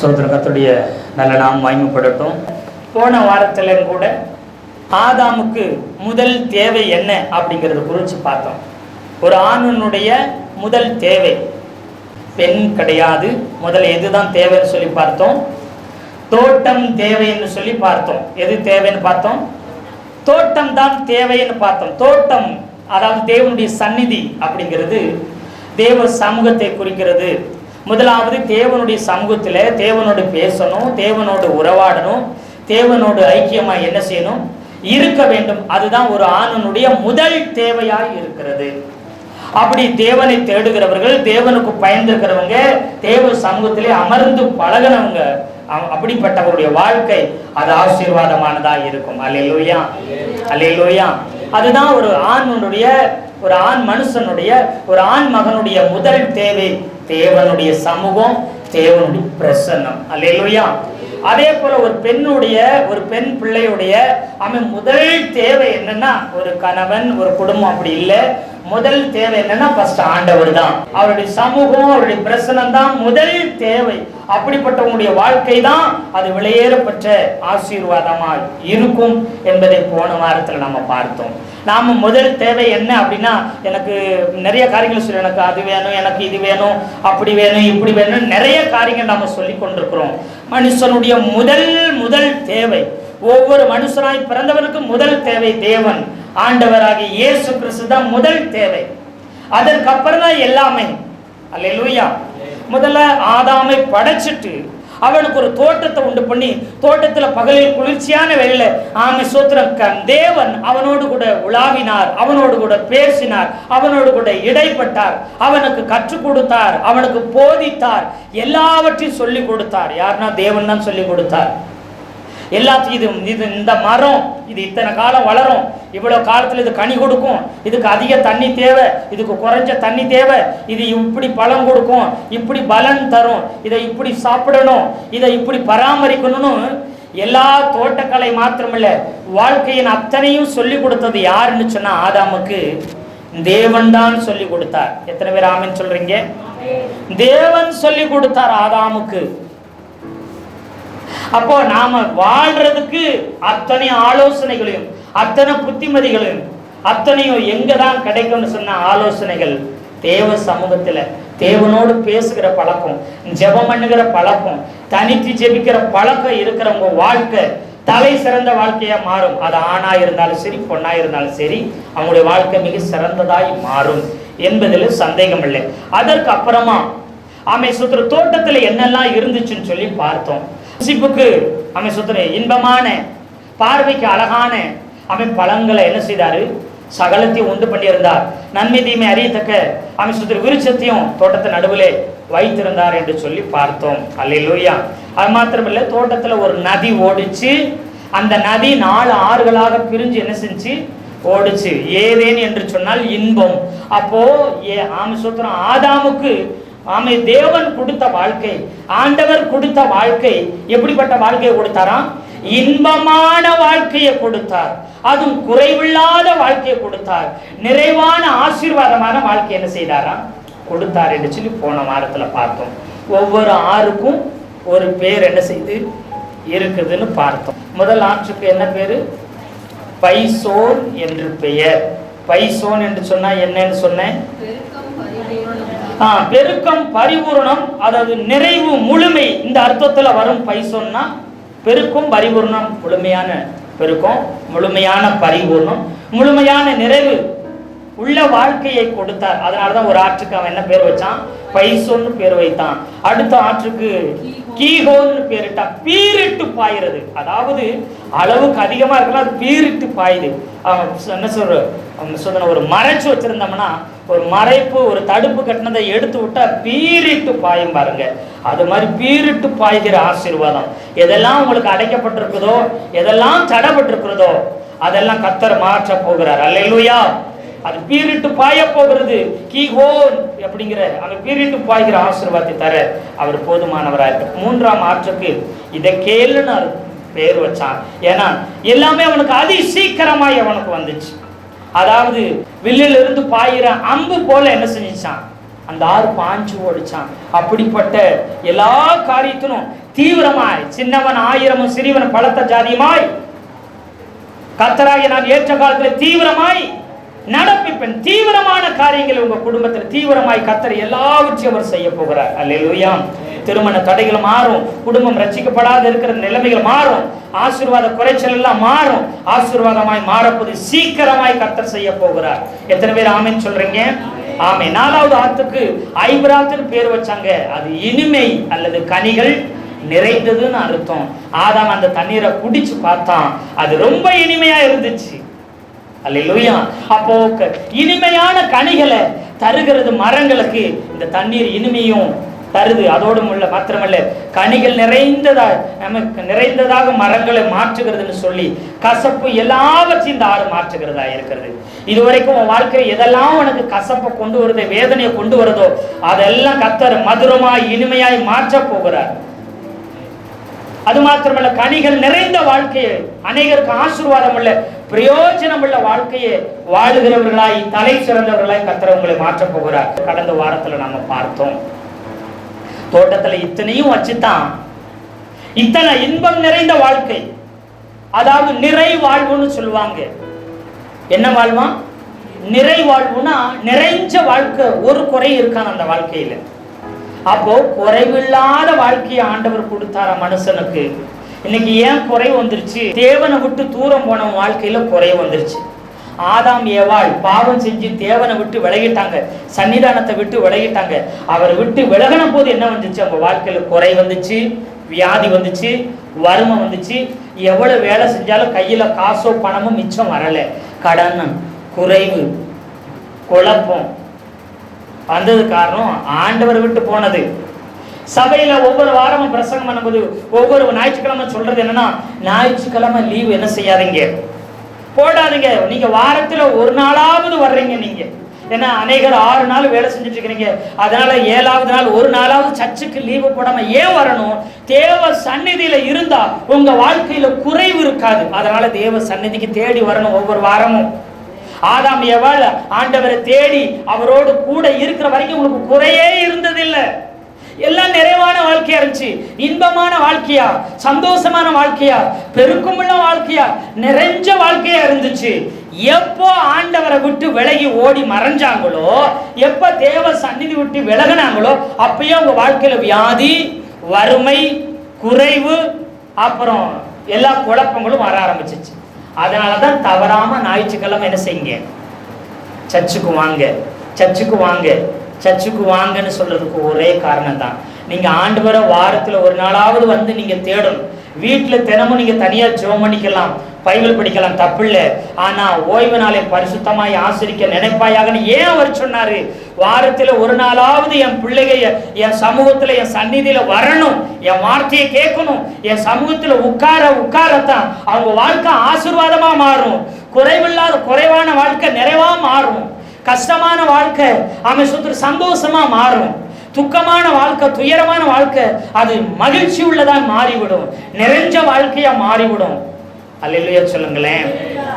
சோதரகத்துடைய நல்ல நாம் மகிமைப்படட்டும். போன வாரத்தில் கூட ஆதாமுக்கு முதல் தேவை என்ன அப்படிங்கிறத குறித்து பார்த்தோம். ஒரு ஆணுடைய முதல் தேவை பெண் கிடையாது. முதல்ல எதுதான் தேவைன்னு சொல்லி பார்த்தோம். தோட்டம் தேவைன்னு சொல்லி பார்த்தோம். எது தேவைன்னு பார்த்தோம்? தோட்டம் தான் தேவைன்னு பார்த்தோம். தோட்டம் அதாவது தேவனுடைய சந்நிதி அப்படிங்கிறது தேவ சமூகத்தை குறிக்கிறது. முதலாவது தேவனுடைய சமூகத்தில் தேவனோடு பேசணும், தேவனோடு உறவாடணும், தேவனோடு ஐக்கியமாக என்ன செய்யணும், இருக்க வேண்டும். அதுதான் ஒரு ஆணுடைய முதல் தேவையாய் இருக்கிறது. அப்படி தேவனை தேடுகிறவர்கள், தேவனுக்கு பயந்திருக்கிறவங்க, தேவ சமூகத்திலே அமர்ந்து பழகினவங்க, அப்படிப்பட்டவருடைய வாழ்க்கை அது ஆசீர்வாதமானதா இருக்கும். அல்லேலூயா, அல்லேலூயா. அதுதான் ஒரு ஆணுடைய, ஒரு ஆண் மனுஷனுடைய, ஒரு ஆண் மகனுடைய முதல் தேவை. தேவனுடைய சமூகம், தேவனுடைய பிரசன்னம். அல்லேலூயா. அதே போல ஒரு பெண்ணுடைய, ஒரு பெண் பிள்ளையுடைய முதல் தேவை என்னன்னா, ஒரு கணவன், ஒரு குடும்பம் அப்படி இல்லை. முதல் தேவை என்னன்னா ஃபர்ஸ்ட் ஆண்டவர் தான். அவருடைய சமூகம், அவருடைய பிரசனம் தான் முதல் தேவை. அப்படிப்பட்டவங்களுடைய வாழ்க்கை தான் அது விலையேறப்பட்ட ஆசீர்வாதமா இருக்கும் என்பதை போன வாரத்தில் நம்ம பார்த்தோம். நாம முதல் தேவை என்ன அப்படின்னா, எனக்கு நிறைய காரியங்கள் சொல்லி, எனக்கு அது வேணும், எனக்கு இது வேணும், அப்படி வேணும், இப்படி வேணும், நிறைய காரியங்கள் நாம சொல்லி கொண்டிருக்கிறோம். மனுஷனுடைய முதல் தேவை, ஒவ்வொரு மனுஷனாய் பிறந்தவனுக்கு முதல் தேவை தேவன் ஆண்டவராகிய இயேசு கிறிஸ்து தான் முதல் தேவை. அதற்கப்புறம் தான் எல்லாமே. அல்லேலூயா. முதல்ல ஆதாமை படைச்சிட்டு அவனுக்கு ஒரு தோட்டத்தை உண்டு பண்ணி, தோட்டத்தில் பகலில் குளிர்ச்சியான வேளையில சோத்திரம் தேவன் அவனோடு கூட உலாவினார், அவனோடு கூட பேசினார், அவனோடு கூட இடைப்பட்டார், அவனுக்கு கற்றுக் கொடுத்தார், அவனுக்கு போதித்தார், எல்லாவற்றையும் சொல்லி கொடுத்தார். யாருன்னா தேவன் தான் சொல்லி கொடுத்தார். எல்லாத்தையும் இது இந்த மரம் இது இத்தனை காலம் வளரும், இவ்வளவு காலத்தில் இது கனி கொடுக்கும், இதுக்கு அதிக தண்ணி தேவை, இதுக்கு குறைஞ்ச தண்ணி தேவை, இது இப்படி பழம் கொடுக்கும், இப்படி பலன் தரும், இதை இப்படி சாப்பிடணும், இதை இப்படி பராமரிக்கணும்னு எல்லா தோட்டக்கலை மாத்திரமில்ல வாழ்க்கையின் அத்தனையும் சொல்லி கொடுத்தது யாருன்னு சொன்னா ஆதாமுக்கு தேவன் தான் சொல்லி கொடுத்தார். எத்தனை பேர் ஆமென் சொல்றீங்க? தேவன் சொல்லி கொடுத்தார் ஆதாமுக்கு. அப்போ நாம வாழ்றதுக்கு அத்தனை ஆலோசனைகளையும், அத்தனை புத்திமதிகளையும், அத்தனையும் எங்கதான் கிடைக்கும்னு சொன்ன ஆலோசனைகள் தேவ சமூகத்துல தேவனோடு பேசுகிற பழக்கம், ஜெபம் பண்ணுகிற பழக்கம், தனித்து ஜெபிக்கிற பழக்கம் இருக்கிறவங்க வாழ்க்கை தலை சிறந்த வாழ்க்கையா மாறும். அது ஆணா இருந்தாலும் சரி, பொண்ணா இருந்தாலும் சரி, அவங்களுடைய வாழ்க்கை மிக சிறந்ததாய் மாறும் என்பதில் சந்தேகம் இல்லை. அதற்கு அப்புறமா சுத்திர தோட்டத்துல என்னெல்லாம் இருந்துச்சுன்னு சொல்லி பார்த்தோம். ருசிப்புக்கு சுத்திர இன்பமான, பார்வைக்கு அழகான பழங்களை என்ன செய்தாரு, சகலத்தையும் உண்டு பண்ணியிருந்தார். நன்மை தீமை அறியத்தக்க சுத்திர விருட்சத்தையும் தோட்டத்தை நடுவிலே வைத்திருந்தார் என்று சொல்லி பார்த்தோம். அல்லேலூயா. அது மாத்திரமில்லை, தோட்டத்துல ஒரு நதி ஓடிச்சு. அந்த நதி 4 ஆறுகளாக பிரிஞ்சு என்ன செஞ்சு ஓடிச்சு. ஏதேன் என்று சொன்னால் இன்பம். அப்போ சுத்திரம் ஆதாமுக்கு தேவன் கொடுத்த வாழ்க்கை, ஆண்டவர் கொடுத்த வாழ்க்கை எப்படிப்பட்ட வாழ்க்கையை கொடுத்தாராம்? இன்பமான வாழ்க்கையை கொடுத்தார். அதுவும் குறைவில்லாத வாழ்க்கையை கொடுத்தார். நிறைவான ஆசீர்வாதமான வாழ்க்கை என்ன செய்தாராம்? கொடுத்தார் என்று சொல்லி போன வாரத்துல பார்த்தோம். ஒவ்வொரு ஆறுக்கும் ஒரு பேர் என்ன செய்து இருக்குதுன்னு பார்த்தோம். முதல் ஆற்றுக்கு என்ன பேரு? பைசோன் என்று பெயர். பைசோன் என்று சொன்னா என்னன்னு சொன்னேன்? பெருக்கம், பரிபூரணம், அதாவது நிறைவு, முழுமை. இந்த அர்த்தத்துல வரும் பைசோன்னா பெருக்கம், பரிபூர்ணம், முழுமையான பெருக்கம், முழுமையான பரிபூர்ணம், முழுமையான நிறைவு உள்ள வாழ்க்கையை கொடுத்தார். அதனாலதான் ஒரு ஆற்றுக்கு அவன் என்ன பேர் வச்சான்? பைசோன்னு பேர் வைத்தான். அடுத்த ஆற்றுக்கு கீஹோன்னு பேரிட்டான். பீரிட்டு பாயிறது, அதாவது அளவுக்கு அதிகமா இருக்கலாம், அது பீரிட்டு பாயுது. என்ன சொல்ற, ஒரு மறைச்சு வச்சிருந்தோம்னா, ஒரு மறைப்பு, ஒரு தடுப்பு கட்டினதை எடுத்து விட்டா பீரிட்டு பாயும் பாருங்க. அது மாதிரி பீரிட்டு பாய்கிற ஆசீர்வாதம். எதெல்லாம் உங்களுக்கு அடைக்கப்பட்டிருக்குதோ, எதெல்லாம் தடைப்பட்டிருக்கிறதோ, அதெல்லாம் கர்த்தர் மாற்ற போகிறார். அல்லேலூயா. அது பீரிட்டு பாய போகிறது. கீஹோன் அப்படிங்கிற அந்த பீரிட்டு பாய்கிற ஆசீர்வாதத்தை தர அவர் போதுமானவராக இருக்க. 3ஆம் ஆற்றுக்கு இதை கேளுன்னு பேர் வச்சான். ஏன்னா எல்லாமே அவனுக்கு அதி சீக்கிரமாய் அவனுக்கு வந்துச்சு. அதாவது வில்லில் இருந்து பாயிற அம்பு போல என்ன செஞ்சான், அந்த ஆறு பாஞ்சு ஓடிச்சான். அப்படிப்பட்ட எல்லா காரியத்திலும் தீவிரமாய், சின்னவன் 1000 சிறியவன் பலத்த ஜாதியுமாய் கர்த்தராகிய நான் ஏற்ற காலத்தில் தீவிரமாய் நடப்பிப்பேன். தீவிரமான காரியங்கள் உங்க குடும்பத்தில் தீவிரமாய் கர்த்தர் எல்லாவற்றையும் அவர் செய்ய போகிறார். அல்லேலூயா. திருமண தடைகள் மாறும், குடும்பம் ரட்சிக்கப்படாத இருக்கிற நிலைமைகள் மாறும், ஆசீர்வாத குறைச்சல் எல்லாம் மாறும், ஆசீர்வாதமாய் மாறப்போது சீக்கிரமாய் கர்த்தர் செய்ய போகிறார். எத்தனை பேர் ஆமென் சொல்றீங்க? ஆமென். 4வது ஆத்துக்கு ஐபிராத்துன்னு பேர் வச்சாங்க. அது இனிமை அல்லது கனிகள் நிறைந்ததுன்னு அர்த்தம். ஆதாம் அந்த தண்ணீரை குடிச்சு பார்த்தான், அது ரொம்ப இனிமையா இருந்துச்சு. அல்லேலூயா. அப்போ இனிமையான கனிகளை தருகிறது மரங்களுக்கு இந்த தண்ணீர் இனிமையும் தருது. அதோடு மாத்திரமல்ல, கனிகள் நிறைந்ததாக மரங்களை மாற்றுகிறதுன்னு சொல்லி கசப்பு எல்லாவற்றையும் இந்த ஆறு மாற்றுகிறதா இருக்கிறது. இதுவரைக்கும் உன் வாழ்க்கையில் எதெல்லாம் உனக்கு கசப்பை கொண்டு வருதோ, வேதனையை கொண்டு வருதோ, அதெல்லாம் கர்த்தர் மதுரமாய் இனிமையாய் மாற்ற போகிறார். அது மாத்திரமல்ல, கனிகள் நிறைந்த வாழ்க்கையை, அநேகருக்கு ஆசீர்வாதம் உள்ள பிரயோஜனம் உள்ள வாழ்க்கையை வாழுகிறவர்களாய், தலை சிறந்தவர்களாய் கர்த்தர் உங்களை மாற்ற போகிறார். கடந்த வாரத்துல நாம பார்த்தோம், தோட்டத்துல இத்தனையும் வச்சுதான் இத்தனை இன்பம் நிறைந்த வாழ்க்கை, அதாவது நிறை வாழ்வுன்னு சொல்லுவாங்க. என்ன வாழ்வா? நிறை வாழ்வுனா நிறைஞ்ச வாழ்க்கை, ஒரு குறை இருக்கான் அந்த வாழ்க்கையில. அப்போ குறைவில்லாத வாழ்க்கையை ஆண்டவர் கொடுத்தார மனுஷனுக்கு. இன்னைக்கு ஏன் குறைவு வந்துருச்சு? தேவனை விட்டு தூரம் போன வாழ்க்கையில குறைவு வந்துருச்சு. ஆதாம் ஏவாள் பாவம் செஞ்சு தேவனை விட்டு விலகிட்டாங்க, சன்னிதானத்தை விட்டு விலகிட்டாங்க. அவர் விட்டு விலகின போது என்ன வந்துச்சு? அவங்க வாழ்க்கையில குறை வந்துச்சு, வியாதி வந்துச்சு, வறுமை வந்துச்சு. எவ்வளவு வேலை செஞ்சாலும் கையில காசோ பணமும் மிச்சம் வரல. கடன், குறைவு, குழப்பம் வந்தது. காரணம் ஆண்டவர் விட்டு போனது. சபையில ஒவ்வொரு வாரமும் பிரசங்கம் பண்ணும்போது ஒவ்வொரு ஞாயிற்றுக்கிழமை சொல்றது என்னன்னா, ஞாயிற்றுக்கிழமை லீவு என்ன செய்யாதீங்க, போடாதீங்க. நீங்க வாரத்துல ஒரு நாளாவது வர்றீங்க. நீங்க ஏன்னா அநேகர் 6 நாள் வேலை செஞ்சுட்டு இருக்கிறீங்க, அதனால 7வது நாள் ஒரு நாளாவது சர்ச்சுக்கு லீவு போடாம ஏன் வரணும்? தேவ சந்நிதியில இருந்தா உங்க வாழ்க்கையில குறைவு இருக்காது. அதனால தேவ சந்நிதிக்கு தேடி வரணும் ஒவ்வொரு வாரமும். ஆதாம் ஏவாள் ஆண்டவரை தேடி அவரோடு கூட இருக்கிற வரைக்கும் உங்களுக்கு குறையே இருந்ததில்லை. எல்லாம் நிறைவான வாழ்க்கையா இருந்துச்சு, இன்பமான வாழ்க்கையா, சந்தோஷமான வாழ்க்கையா, பெருக்கமுள்ள வாழ்க்கையா, நிறைஞ்ச வாழ்க்கையா இருந்துச்சு. எப்போ ஆண்டவரை விட்டு விலகி ஓடி மறைஞ்சாங்களோ, எப்ப தேவ சந்நிதி விட்டு விலகினாங்களோ, அப்பயே உங்க வாழ்க்கையில வியாதி, வறுமை, குறைவு, அப்புறம் எல்லா குழப்பங்களும் வர ஆரம்பிச்சிச்சு. அதனாலதான் தவறாம ஞாயிற்றுக்கிழமை என்ன செய்யுங்க, சர்ச்சுக்கு வாங்க, சர்ச்சுக்கு வாங்க, சர்ச்சுக்கு வாங்கன்னு சொல்றதுக்கு ஒரே காரணம் தான், நீங்க ஆண்டவரை வாரத்துல ஒரு நாளாவது வந்து நீங்க தேடணும். வீட்டுல தினமும் நீங்க தனியா ஜெபம் பண்ணிக்கலாம், பைபிள் படிக்கலாம், தப்பில்லை. ஆனா ஓய்வு நாளை பரிசுத்தமாய் ஆசிரிக்க நினைப்பாயாகன்னு ஏன் அவர் சொன்னாரு? வாரத்துல ஒரு நாளாவது என் பிள்ளைங்க என் சமூகத்துல, என் சந்நிதியில வரணும், என் வார்த்தையை கேட்கணும், என் சமூகத்துல உட்காரத்தான் அவங்க வாழ்க்கை ஆசீர்வாதமா மாறும். குறைவான வாழ்க்கை நிறைவா மாறும். கஷ்டமான வாழ்க்கை சந்தோஷமா மாறும். துக்கமான வாழ்க்கை, துயரமான வாழ்க்கை அது மகிழ்ச்சி உள்ளதா மாறிவிடும், நிறைஞ்ச வாழ்க்கையா மாறிவிடும். அல்லேலூயா சொல்லுங்களேன்.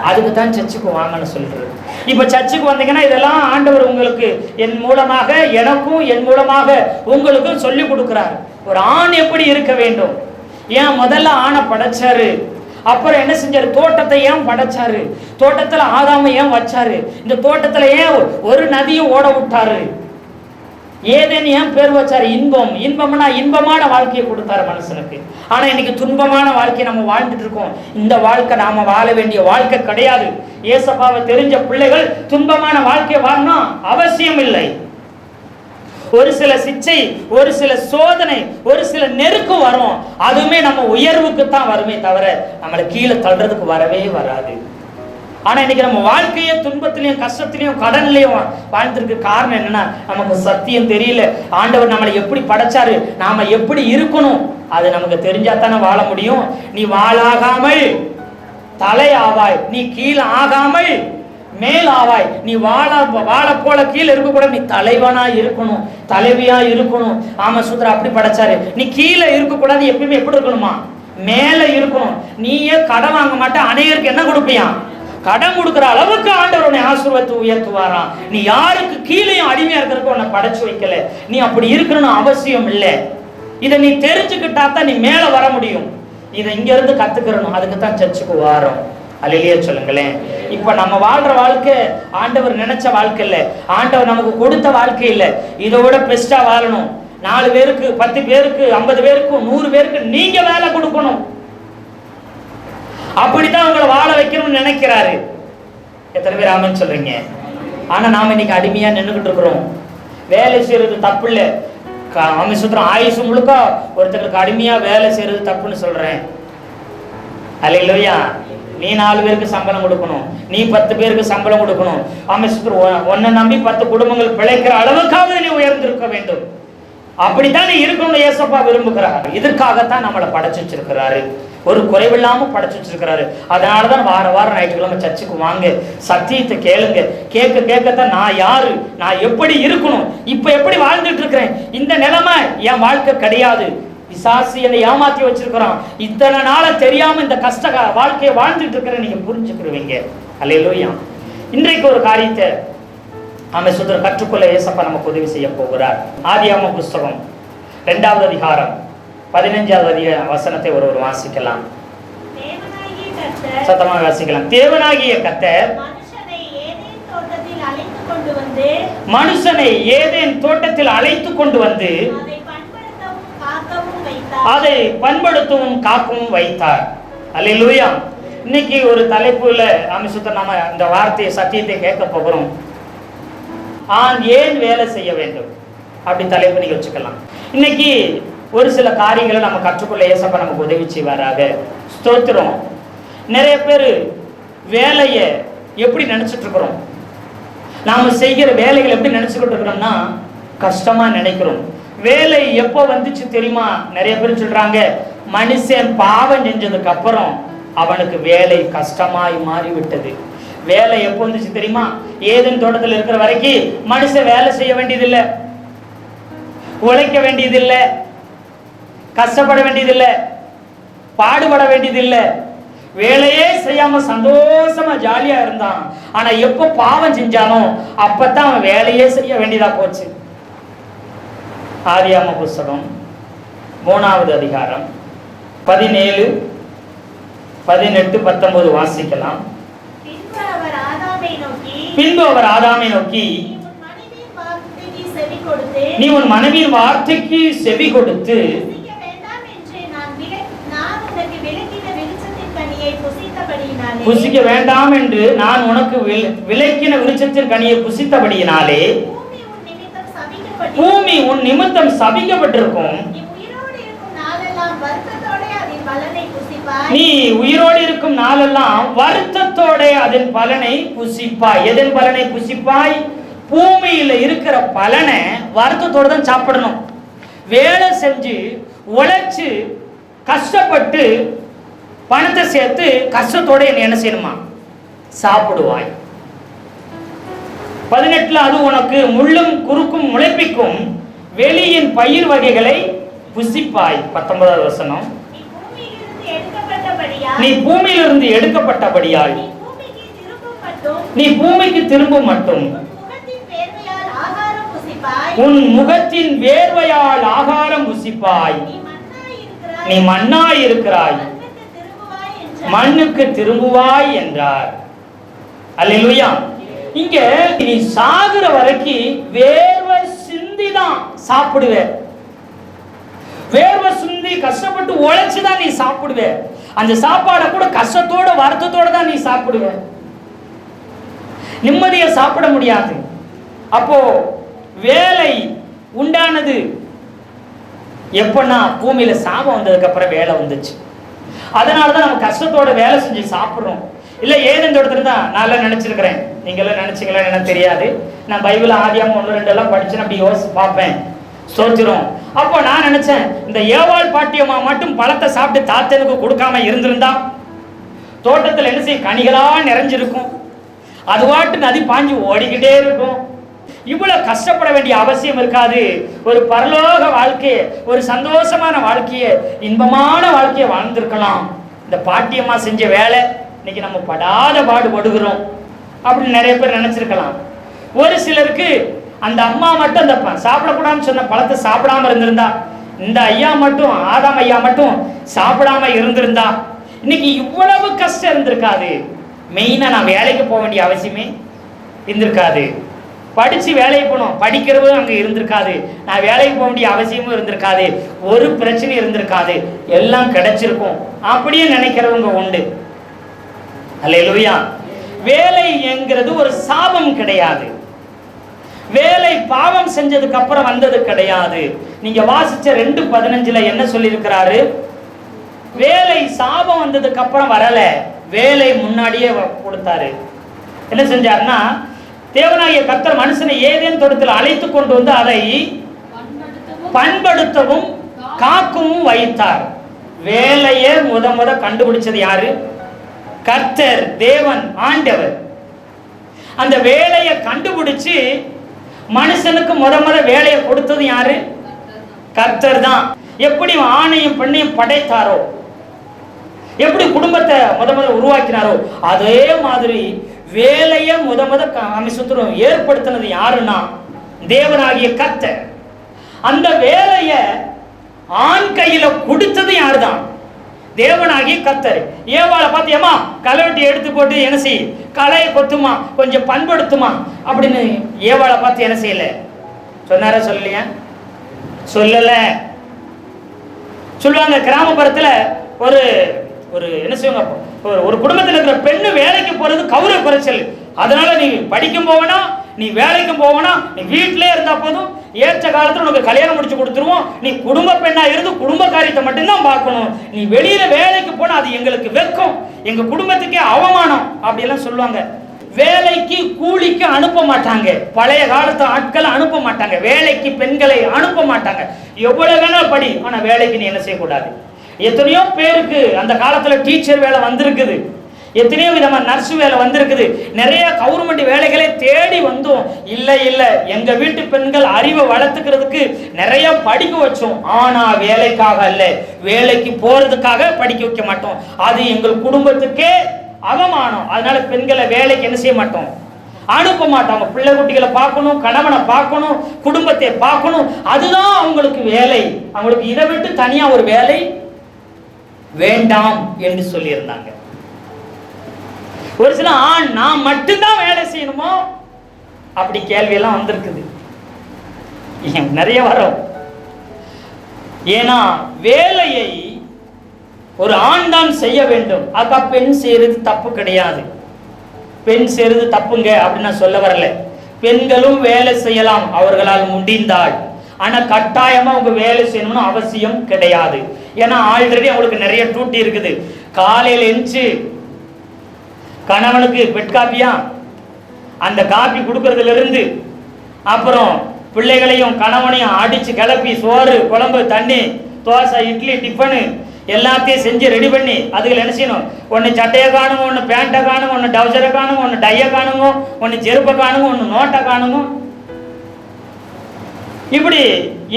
அதுக்கு தான் சர்ச்சுக்கு வாங்கன்னு சொல்றது. இப்ப சர்ச்சுக்கு வந்தீங்கன்னா இதெல்லாம் ஆண்டவர் உங்களுக்கு என் மூலமாக, எனக்கும் என் மூலமாக உங்களுக்கும் சொல்லி கொடுக்கிறார். ஒரு ஆண் எப்படி இருக்க வேண்டும், ஏன் முதல்ல ஆணை படைச்சாரு, அப்புறம் என்ன செஞ்சாரு, தோட்டத்தை ஏன் படைச்சாரு, தோட்டத்துல ஆதாமை ஏன் வச்சாரு, இந்த தோட்டத்துல ஏன் ஒரு நதியை ஓட விட்டாரு, ஏதேன்னு ஏன் பேர் வச்சாரு, இன்பம்னா இன்பமான வாழ்க்கையை கொடுத்தாரு மனுஷனுக்கு. ஆனா இன்னைக்கு துன்பமான வாழ்க்கையை நம்ம வாழ்ந்துட்டு இருக்கோம். இந்த வாழ்க்கை நாம வாழ வேண்டிய வாழ்க்கை கிடையாது. ஏசப்பாவை தெரிஞ்ச பிள்ளைகள் துன்பமான வாழ்க்கையை வாழணும் அவசியம் இல்லை. ஒரு சில சிச்சை, ஒரு சில சோதனை, ஒரு சில நெருக்கம் வரும், அதுவுமே நம்ம உயர்வுக்கு தான் வருமே தவிர நம்மளை கீழே தள்ளுறதுக்கு வரவே வராது. ஆனா இன்னைக்கு நம்ம வாழ்க்கையே துன்பத்திலையும் கஷ்டத்திலையும் கடன்லையும் வாழ்ந்திருக்கு. காரணம் என்னன்னா, நமக்கு சத்தியம் தெரியல. ஆண்டவர் நம்மளை எப்படி படைச்சாரு, நாம எப்படி இருக்கணும், அது நமக்கு தெரிஞ்சா தானே வாழ முடியும். நீ வாழாகாமல் தலை ஆவாய், நீ கீழே ஆகாமல் மேல் ஆவாய். நீ வாழ போல கீழே இருக்க கூட, நீ தலைவனா இருக்கணும், தலைவியா இருக்கணும். ஆமா சுந்தர அப்படி படைச்சாரு. நீ கீழே இருக்க கூடாது, எப்பயுமே எப்படி இருக்கணுமா, மேல இருக்கணும். நீயே கடன் வாங்க மாட்டேன், அநேகருக்கு என்ன கொடுப்பியா, கடன் கொடுக்குற அளவுக்கு ஆண்டவர் உன்னை ஆசீர்வாதத்தை உயர்த்துவாராம். நீ யாருக்கு கீழேயும் அடிமையா இருக்கிறதுக்கு உன்னை படைச்சு வைக்கல, நீ அப்படி இருக்கணும்னு அவசியம் இல்லை. இதை நீ தெரிஞ்சுக்கிட்டா தான் நீ மேல வர முடியும். இதை இங்க இருந்து கத்துக்கிறணும். அதுக்கு தான் சர்ச்சுக்கு வாரோம். அல்லேலூயா சொல்லுங்களேன். இப்ப நம்ம வாழ்ற வாழ்க்கை ஆண்டவர் நினைச்ச வாழ்க்கை இல்ல, ஆண்டவர் நமக்கு கொடுத்த வாழ்க்கை இல்ல. இதோட பெஸ்டா வாழணும். 4 பேருக்கு, 10 பேருக்கு, 50 பேருக்கு, 100 பேருக்கு நீங்க வேலை கொடுக்கணும். அப்படித்தான் உங்களை வாழ வைக்கணும்னு நினைக்கிறாரு. எத்தனை பேர் ஆமென் சொல்றீங்க? ஆனா நாம இன்னைக்கு அடிமையா நின்றுகிட்டு இருக்கிறோம். வேலை செய்யறது தப்பு இல்லை. அவன் சுத்திரம் ஆயுசு முழுக்க ஒருத்தருக்கு அடிமையா வேலை செய்யறது தப்புன்னு சொல்றேன். அல்லேலூயா. நீ 4 பேருக்கு சம்பளம் கொடுக்கணும், நீ 10 பேருக்கு சம்பளம் கொடுக்கணும். அவன் சுத்திரம் உன்னை நம்பி 10 குடும்பங்கள் பிழைக்கிற அளவுக்காவது நீ உயர்ந்திருக்க வேண்டும். அப்படித்தான் நீ இருக்கணும்னு ஏசப்பா விரும்புகிறார். இதற்காகத்தான் நம்மளை படைச்சு வச்சிருக்கிறாரு. ஒரு குறைவில்லாம படைச்சு வச்சிருக்கிறாரு. அதனாலதான் வாரம் ஞாயிற்றுக்கிழமை சர்ச்சுக்கு வாங்க, சத்தியத்தை கேளுங்க. கேட்கத்தான் நான் யாரு, நான் எப்படி இருக்கணும், இப்ப எப்படி வாழ்ந்துட்டு இருக்கிறேன், இந்த நிலைமை என் வாழ்க்கை கிடையாது. பிசாசு என்னை ஏமாத்தி வச்சிருக்கிறான். இத்தனை நாள தெரியாம இந்த கஷ்ட வாழ்க்கையை வாழ்ந்துட்டு இருக்கிறேன் நீங்க புரிஞ்சுக்கிடுவீங்க. அல்லேலூயா. இன்றைக்கு ஒரு காரியத்தை ஆமென் சுதர் கற்றுக்கொள்ள ஏசப்பா நமக்கு உதவி செய்ய போகிறார். ஆதியாகமம் புஸ்தகம் 2வது அதிகாரம் 15வது வசனத்தை ஒருவர் வாசிக்கலாம். சத்தமாக வாசிக்கலாம். தேவனாகிய கர்த்தர் மனுஷனை ஏதேன் தோட்டத்தில் அழைத்து கொண்டு வந்து அதை பண்படுத்தவும் காக்கவும் வைத்தார். அல்லேலூயா. இன்னைக்கு ஒரு தலைப்புல ஆமென் சுதர் நாம இந்த வார்த்தையை சத்தியத்தை கேட்க போகிறோம். ஆண் ஏன் வேலை செய்ய வேண்டும் அப்படி தலைப்பு நீங்க வச்சுக்கலாம். இன்னைக்கு ஒரு சில காரியங்களை நம்ம கற்றுக்கொள்ள ஏசப்பா நமக்கு உதவி செய்வாராக. ஸ்தோத்திரம். நிறைய பேர் வேலையை எப்படி நினைச்சிட்டு இருக்கிறோம், நாம செய்கிற வேலைகள் எப்படி நினைச்சுக்கிட்டு இருக்கிறோம்னா கஷ்டமா நினைக்கிறோம். வேலை எப்போ வந்துச்சு தெரியுமா? நிறைய பேர் சொல்றாங்க, மனுஷன் பாவம் செஞ்சதுக்கு அப்புறம் அவனுக்கு வேலை கஷ்டமாய் மாறிவிட்டது. வேலை எப்போ வந்துச்சு தெரியுமா? ஏதேன் தோட்டத்தில் இருக்கிற வரைக்கும் மனுஷன் வேலை செய்ய வேண்டியதில்லை, உழைக்க வேண்டியதில்லை, கஷ்டப்பட வேண்டியதில்லை, பாடுபட வேண்டியதில்லை. வேலையே செய்யாம சந்தோஷமா ஜாலியா இருந்தான். ஆனா எப்போ பாவம் செஞ்சானோ அப்பதான் அவன் வேலையே செய்ய வேண்டியதா போச்சு. ஆதியாகம புஸ்தகம் 3வது அதிகாரம் 17, 18, 19 வாசிக்கலாம். பின்பு அவர் ஆதாமை நோக்கி, நீ உன் மனைவியின் வார்த்தைக்கு செவி கொடுத்து புசிக்க வேண்டாம் என்று நான் உனக்கு விலக்கின விருட்சத்தின் கனியை புசித்தபடியினாலே பூமி உன் நிமித்தம் சபிக்கப்பட்டிருக்கும். நீ உயிரோடு இருக்கும் நாளெல்லாம் வருத்தத்தோட அதன் பலனை புசிப்பாய். எதன் பலனை புசிப்பாய்? பூமியில இருக்கிற பலனை வருத்தத்தோட தான் சாப்பிடணும். வேலை செஞ்சு உழைச்சு கஷ்டப்பட்டு பணத்தை சேர்த்து கஷ்டத்தோட என்ன செய்யணுமா? சாப்பிடுவாய். 18 அது உனக்கு முள்ளும் குறுக்கும் முளைப்பிக்கும் வெளியின் பயிர் வகைகளை புசிப்பாய். 19வது வசனம், நீ பூமியிலிருந்து எடுக்கப்பட்டபடியால் நீ பூமிக்கு திரும்பும் மட்டும் உன் முகத்தின் வேர்வையால் ஆகாரம் புசிப்பாய். நீ மண்ணாய் இருக்கிறாய், மண்ணுக்கு திரும்புவாய் என்றார். அல்லேலூயா. இங்க நீ சாகுற வரைக்கும் வேர்வை சிந்திதான் சாப்பிடுவ. வேர்வை சிந்தி கஷ்டப்பட்டு உழைச்சுதான் நீ சாப்பிடுவ. அந்த சாப்பாடை கூட கஷ்டத்தோட வருத்தத்தோட தான் நீ சாப்பிடுவ. நிம்மதியா சாப்பிட முடியாது. அப்போ வேலை உண்டானது எப்பன்னா பூமியில சாபம் வந்ததுக்கு அப்புறம் வேலை வந்துச்சு. அதனாலதான் நம்ம கஷ்டத்தோட வேலை செஞ்சு சாப்பிடுறோம். இல்ல ஏதேன் தோட்டத்துல தான் நான் எல்லாம் நினைச்சிருக்கிறேன். நீங்க எல்லாம் நினைச்சீங்களா எனக்கு தெரியாது. நான் பைபிள் ஆதியாகமம் 1, 2 எல்லாம் படிச்சு அப்படி யோசிச்சு பார்ப்பேன். சோத்திரம். அப்போ நான் நினைச்சேன், இந்த ஏவாள் பாட்டியம்மா மட்டும் பழத்தை சாப்பிட்டு தாத்தனுக்கு கொடுக்காம இருந்திருந்தா தோட்டத்தில் என்ன செய்யும்? கனிகளா நிறைஞ்சிருக்கும். அது வாட்டு நதி பாஞ்சு ஓடிக்கிட்டே இருக்கும். இவ்வளவு கஷ்டப்பட வேண்டிய அவசியம் இருக்காது. ஒரு பரலோக வாழ்க்கையை, ஒரு சந்தோஷமான வாழ்க்கையை, இன்பமான வாழ்க்கையை வாழ்ந்திருக்கலாம். இந்த பாட்டியம்மா செஞ்ச வேலை இன்னைக்கு நம்ம படாத பாடுபடுகிறோம் அப்படின்னு நிறைய பேர் நினைச்சிருக்கலாம். ஒரு சிலருக்கு அந்த அம்மா மட்டும் அந்த சாப்பிடக்கூடாதுன்னு சொன்ன பழத்தை சாப்பிடாம இருந்திருந்தா இந்த ஐயா மட்டும், ஆதாம் ஐயா மட்டும் சாப்பிடாம இருந்திருந்தா இன்னைக்கு இவ்வளவு கஷ்டம் இருந்திருக்காது. மெயினா நான் வேலைக்கு போக வேண்டிய அவசியமே இருந்திருக்காது. படிச்சு வேலைக்கு போகணும், படிக்கிறது அங்கே இருந்திருக்காது. நான் வேலைக்கு போக வேண்டிய அவசியமும் இருந்திருக்காது. ஒரு பிரச்சனை இருந்திருக்காது. எல்லாம் கிடைச்சிருக்கும் அப்படியே நினைக்கிறவங்க உண்டு. அல்லேலூயா. வேலை என்கிறது ஒரு சாபம் கிடையாது. வேலை பாவம் செஞ்சதுக்கு அப்புறம் வந்தது கிடையாது. நீங்க வாசிச்ச 2:15 என்ன சொல்லி இருக்கிறாரு? வேலை சாபம் வந்ததுக்கு அப்புறம் வரல, வேலை முன்னாடியே கொடுத்தாரு. என்ன செஞ்சாருன்னா, தேவனாகிய கர்த்தர் மனுஷனை ஏதேன் தோட்டத்தில் அழைத்து கொண்டு வந்து அதை பண்படுத்தவும் காக்கவும் வைத்தார். வேலையை முத கண்டுபிடிச்சது யாரு? கர்த்தர், தேவன், ஆண்டவர். அந்த வேலையை கண்டுபிடிச்சு மனுஷனுக்கு முத வேலையை கொடுத்தது யாரு? கர்த்தர் தான். எப்படி ஆணையும் பெண்ணையும் படைத்தாரோ, எப்படி குடும்பத்தை முத உருவாக்கினாரோ, அதே மாதிரி வேலையை முத அமைச்சரும் ஏற்படுத்தினது யாருன்னா தேவனாகிய கர்த்தர். அந்த வேலையை ஆண் கையில கொடுத்தது யாருதான்? தேவனாகிய கர்த்தர். ஏவாளை பார்த்து, ஏமா களைவெட்டி எடுத்து போட்டு என்ன செய், களையை கொத்துமா, கொஞ்சம் பண்படுத்துமா அப்படின்னு ஏவாளை பார்த்து என்ன செய்யல சொன்னார? சொல்லலையா? சொல்லல. சொல்லுவாங்க கிராமப்புறத்துல ஒரு ஒரு என்ன செய்வாங்க, ஒரு குடும்பத்தில் இருக்கிற பெண்ணு வேலைக்கு போறது கௌரவ குறைச்சல். அதனால நீ படிக்கும் போவனா, நீ வேலைக்கும் போவனா, நீ வீட்டிலே இருந்தா போதும், ஏற்ற காலத்துல உனக்கு கல்யாணம் முடிச்சு கொடுத்துருவோம், நீ குடும்ப பெண்ணா இருந்து குடும்ப காரியத்தை மட்டும்தான் பார்க்கணும், நீ வெளியில வேலைக்கு போனா அது எங்களுக்கு வெக்கம், எங்க குடும்பத்துக்கே அவமானம் அப்படியெல்லாம் சொல்லுவாங்க. வேலைக்கு கூலிக்கு அனுப்ப மாட்டாங்க. பழைய காலத்து ஆட்களை அனுப்ப மாட்டாங்க. வேலைக்கு பெண்களை அனுப்ப மாட்டாங்க. எவ்வளவு வேணா படி, ஆனா வேலைக்கு நீ என்ன செய்யக்கூடாது. எத்தனையோ பேருக்கு அந்த காலத்துல டீச்சர் வேலை வந்திருக்குது, எத்தனையோ விதமான நர்ஸ் வேலை வந்திருக்குது, நிறைய கவர்மெண்ட் வேலைகளை தேடி வந்தோம். இல்ல எங்க வீட்டு பெண்கள் அறிவை வளர்த்துக்கிறதுக்கு நிறைய படிக்க வச்சோம், ஆனா வேலைக்காக அல்ல, வேலைக்கு போறதுக்காக படிக்க வைக்க மாட்டோம், அது எங்கள் குடும்பத்துக்கே அவமானம். அதனால பெண்களை வேலைக்கு என்ன செய்ய மாட்டோம், அனுப்ப மாட்டாங்க. பிள்ளை குட்டிகளை பார்க்கணும், கணவனை பார்க்கணும், குடும்பத்தை பார்க்கணும், அதுதான் அவங்களுக்கு வேலை. அவங்களுக்கு இதை விட்டு தனியா ஒரு வேலை வேண்டாம் என்று சொல்லி இருந்தாங்க. ஒரு சில ஆண் நான் மட்டும்தான் வேலை செய்யணுமோ அப்படி கேள்வி எல்லாம் வந்திருக்குது, நிறைய வரும். ஏன்னா வேலையை ஒரு ஆண் தான் செய்ய வேண்டும். அக்கா பெண் செய்யறது தப்பு கிடையாது, பெண் செய்யறது தப்புங்க அப்படின்னு நான் சொல்ல வரல. பெண்களும் வேலை செய்யலாம் அவர்களால் முடிந்தால், ஆனா கட்டாயமா அவங்க வேலை செய்யணும்னு அவசியம் கிடையாது. ஏன்னா ஆல்ரெடி அவங்களுக்கு நிறைய டியூட்டி இருக்குது. காலையில் எந்திச்சு கணவனுக்கு பெட் காப்பியா, அந்த காப்பி கொடுக்கறதுல இருந்து அப்புறம் பிள்ளைகளையும் கணவனையும் அடிச்சு கிளப்பி சோறு குழம்பு தண்ணி தோசை இட்லி டிஃபனு எல்லாத்தையும் செஞ்சு ரெடி பண்ணி அதுக்கு என்ன செய்யணும், ஒன்று சட்டையை காணுங்க, ஒன்று பேண்ட்டை காணுங்க, ஒன்று டவுசரை காணுங்க, ஒன்று டையை காணுங்க, ஒன்று செருப்பை காணுங்க, ஒன்று நோட்டை காணுங்க, இப்படி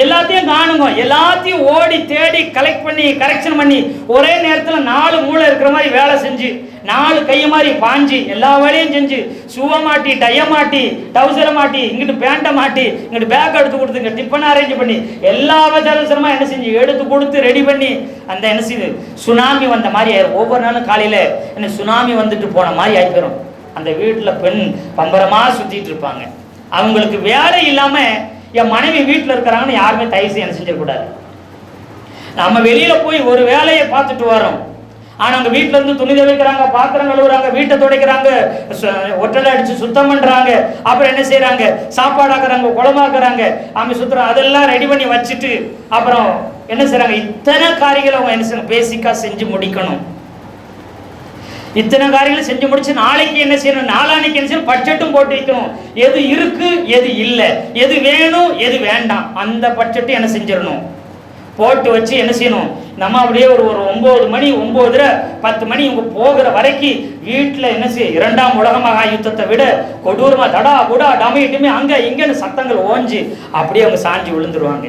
எல்லாத்தையும் காணுங்க. எல்லாத்தையும் ஓடி தேடி கலெக்ட் பண்ணி கரெக்ஷன் பண்ணி ஒரே நேரத்தில் 4 மூளை இருக்கிற மாதிரி வேலை செஞ்சு 4 கையை மாதிரி பாஞ்சு எல்லா வேலையும் செஞ்சு ஷூவை மாட்டி டைய மாட்டி டவுசரை மாட்டி இங்கிட்டு பேண்ட்டை மாட்டி இங்கிட்டு பேக் எடுத்து கொடுத்து இங்கே டிஃபன் அரேஞ்ச் பண்ணி எல்லா அவசரமா என்ன செஞ்சு எடுத்து கொடுத்து ரெடி பண்ணி அந்த என்ன செய்யுது சுனாமி வந்த மாதிரி ஆயிரும். ஒவ்வொரு நாளும் காலையில் என்ன சுனாமி வந்துட்டு போன மாதிரி ஆகிப்போம். அந்த வீட்டில் பெண் பம்பரமாக சுற்றிட்டு இருப்பாங்க. அவங்களுக்கு வேலை இல்லாமல் என் மனைவி வீட்டில் இருக்கிறாங்கன்னு யாருமே தயவு செய்ய என்ன செஞ்சிடக்கூடாது. நம்ம வெளியில் போய் ஒரு வேலையை பார்த்துட்டு வரோம், ஆனால் அவங்க வீட்டில் இருந்து துணி துவைக்கிறாங்க, பாத்திரம் கழுவுறாங்க, வீட்டை துடைக்கிறாங்க, ஒட்டடை அடித்து சுத்தம் பண்ணுறாங்க, அப்புறம் என்ன செய்கிறாங்க சாப்பாடாக்குறாங்க, குழம்பாக்குறாங்க, அவங்க சுற்றுறாங்க, அதெல்லாம் ரெடி பண்ணி வச்சுட்டு அப்புறம் என்ன செய்கிறாங்க, இத்தனை காரியங்களை அவங்க என்ன செய்யணும் பேசிக்காக செஞ்சு முடிக்கணும். இத்தனை காரியங்களும் செஞ்சு முடிச்சு நாளைக்கு என்ன செய்யணும், நாளானைக்கு என்ன செய்யணும், பட்ஜெட்டும் போட்டு வைக்கணும். எது இருக்கு எது இல்லை, எது வேணும் எது வேண்டாம், அந்த பட்ஜெட்டும் என்ன செஞ்சிடணும் போட்டு வச்சு என்ன செய்யணும். நம்ம அப்படியே ஒரு 9 மணி 9:30 10 மணி இவங்க போகிற வரைக்கும் வீட்டில் என்ன செய்ய 2ஆம் உலக மகா யுத்தத்தை விட கொடூரமாக தடா குடா டமையிட்டுமே அங்கே இங்கேன்னு சத்தங்கள் ஓஞ்சி அப்படியே அவங்க சாஞ்சி விழுந்துருவாங்க.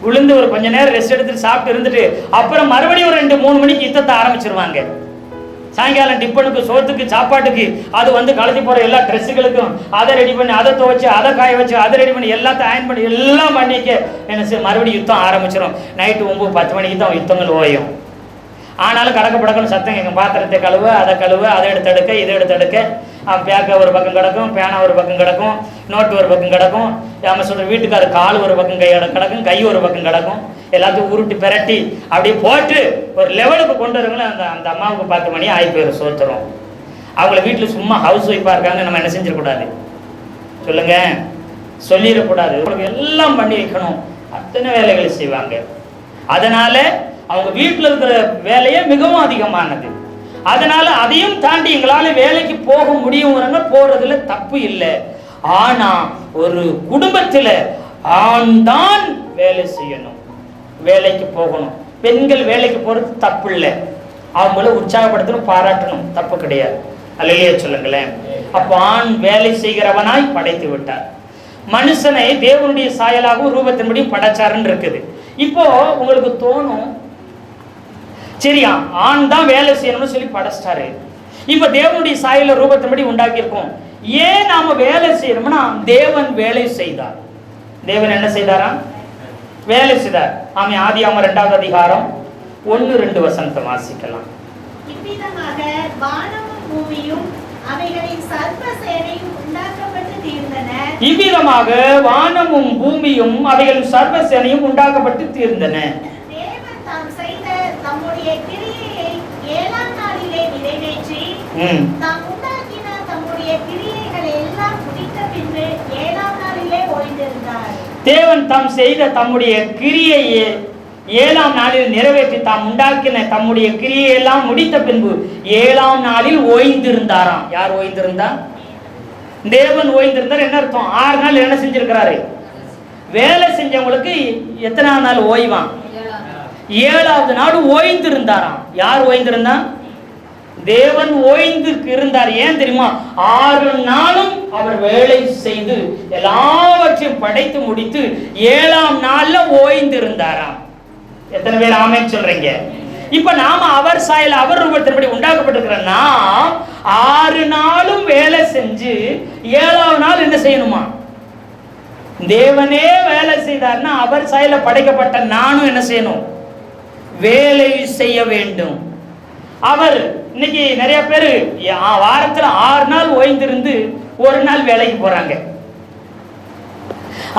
விழுந்து ஒரு கொஞ்ச நேரம் ரெஸ்ட் எடுத்துட்டு சாப்பிட்டு இருந்துட்டு அப்புறம் மறுபடியும் ஒரு 2-3 மணிக்கு யுத்தத்தை ஆரம்பிச்சிருவாங்க. சாயங்காலம் டிப்பனுக்கு, சோத்துக்கு, சாப்பாட்டுக்கு, அது வந்து கலத்தி போகிற எல்லா ட்ரெஸ்ஸுகளுக்கும் அதை ரெடி பண்ணி, அதை துவைச்சு, அதை காய வச்சு, அதை ரெடி பண்ணி, எல்லாத்தையும் அயன் பண்ணி எல்லாம் பண்ணிக்க என்ன செய்ய மறுபடியும் யுத்தம் ஆரம்பிச்சிடும். நைட்டு 9-10 மணிக்கு தான் யுத்தங்கள் ஓயும். ஆனாலும் கடக்க படக்கணும் சத்தம் கேட்கும். பாத்திரத்தை கழுவ, அதை எடுத்தெடுக்க, இதை எடுத்தெடுக்க, பேக்க ஒரு பக்கம் கிடக்கும், பேனா ஒரு பக்கம் கிடக்கும், நோட்டு ஒரு பக்கம் கிடக்கும், நம்ம சொல்கிற வீட்டுக்காரர் கால் ஒரு பக்கம் கிடக்கும், கை ஒரு பக்கம் கிடக்கும். எல்லாத்தையும் உருட்டி பிரட்டி அப்படியே போட்டு ஒரு லெவலுக்கு கொண்டு வரவங்கள அந்த அம்மாவுக்கு 10 மணி ஆகி போயிடும் சோத்துறோம். அவங்கள வீட்டில் சும்மா ஹவுஸ் ஒய்ஃபாக இருக்காங்க, நம்ம என்ன செஞ்சிடக்கூடாது சொல்லுங்க, சொல்லிடக்கூடாது. அவங்களுக்கு எல்லாம் பண்ணி வைக்கணும், அத்தனை வேலைகளை செய்வாங்க. அதனால அவங்க வீட்டில் இருக்கிற வேலையே மிகவும் அதிகமானது. அதனால அதையும் தாண்டி எங்களால் வேலைக்கு போக முடியுங்கிறவங்க போறதுல தப்பு இல்லை. ஆனா ஒரு குடும்பத்தில் ஆண் தான் வேலை செய்யணும், வேலைக்கு போகணும். பெண்கள் வேலைக்கு போறது தப்பு இல்லை, அவங்கள உற்சாகப்படுத்தணும், பாராட்டணும், தப்பு கிடையாது. அல்லையே சொல்லுங்களேன். அப்போ ஆண் வேலை செய்கிறவனாய் படைத்து விட்டார். மனுஷனை தேவனுடைய சாயலாகவும் ரூபத்தின்படியும் படைச்சாருன்னு இருக்குது. இப்போ உங்களுக்கு தோணும், சரியா ஆண் தான் வேலை செய்யணும்னு சொல்லி படைச்சிட்டாரு. இப்ப தேவனுடைய சாயல ரூபத்தின்படி உண்டாக்கியிருக்கோம், ஏன் நாம வேலை செய்யணும்னா தேவன் வேலை செய்தார். தேவன் என்ன செய்தாரா? வேலை செய்தார். ஆமே, ஆதியாகமம் 2வது அதிகாரம் 1-2 வசனத்தை வாசிக்கலாம். இவ்விதமாக வானமும் பூமியும் அவைகளின் சர்வ சேனையும் உண்டாக்கப்பட்டு தீர்ந்தன. தேவன் தாம் செய்த தம்முடைய கிரியையை 7ஆம் நாளிலே நிறைவேற்றி தாம் உண்டாக்கின தம்முடைய கிரியைகளை எல்லாம் முடித்த பின்பு 7ஆம் நாளிலே ஓய்ந்திருந்தார். தேவன் தாம் செய்த தம்முடைய கிரியையை 7ஆம் நாளில் நிறைவேற்றி தாம் உண்டாக்கின தம்முடைய கிரியை எல்லாம் முடித்த பின்பு 7ஆம் நாளில் ஓய்ந்திருந்தாராம். யார் ஓய்ந்திருந்தா? தேவன் ஓய்ந்திருந்தார். என்ன அர்த்தம்? 6 நாள் என்ன செஞ்சிருக்கிறாரு? வேலை செஞ்சவங்களுக்கு எத்தனாவது நாள் ஓய்வான்? 7வது நாள் ஓய்ந்திருந்தாராம். யார் ஓய்ந்திருந்தா? தேவன் ஓய்ந்து இருந்தார். ஏன் தெரியுமா? 6 நாளும் அவர் வேலை செய்து எல்லாவற்றையும் படைத்து முடித்து 7ஆம் நாள்ல ஓய்ந்திருந்தாராம். எத்தனை பேர் ஆமென் சொல்றீங்க? இப்ப நாம அவர் சாயல அவர் ரூபத்தின்படி உண்டாக்கப்பட்டிருக்கிற நாம் 6 நாளும் வேலை செஞ்சு 7ஆவது நாள் என்ன செய்யணுமா? தேவனே வேலை செய்தார்னா அவர் சாயல படைக்கப்பட்ட நானும் என்ன செய்யணும்? வேலை செய்ய வேண்டும். அவர் இன்னைக்கு நிறைய பேர் வாரத்துல 6 நாள் ஓய்ந்திருந்து 1 நாள் வேலைக்கு போறாங்க.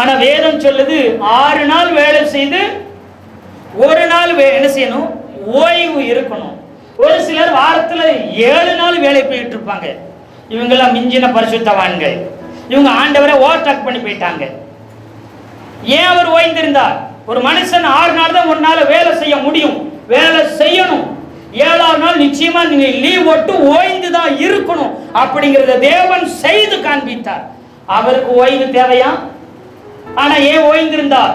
ஆனா வேதம் சொல்லுது 6 நாள் வேலை செய்து 1 நாள் என்ன செய்யணும்? ஓய்வு இருக்கணும். ஒரு சிலர் வாரத்துல 7 நாள் வேலை போயிட்டு இருப்பாங்க. இவங்கெல்லாம் மிஞ்சின பரிசுத்தவான்கள். இவங்க ஆண்டவரை ஓவர்டேக் பண்ணி போயிட்டாங்க. ஏன் அவர் ஓய்ந்திருந்தார்? ஒரு மனுஷன் 6 நாள் தான் 1 நாள் வேலை செய்ய முடியும், வேலை செய்யணும். 7ஆவது நாள் நிச்சயமா நீங்க லீவ் போட்டு ஓய்ந்து தான் இருக்கணும் அப்படிங்கறத தேவன் செய்து காண்பித்தார். அவருக்கு ஓய்வு தேவையா? ஆனா ஏன் ஓய்ந்திருந்தார்?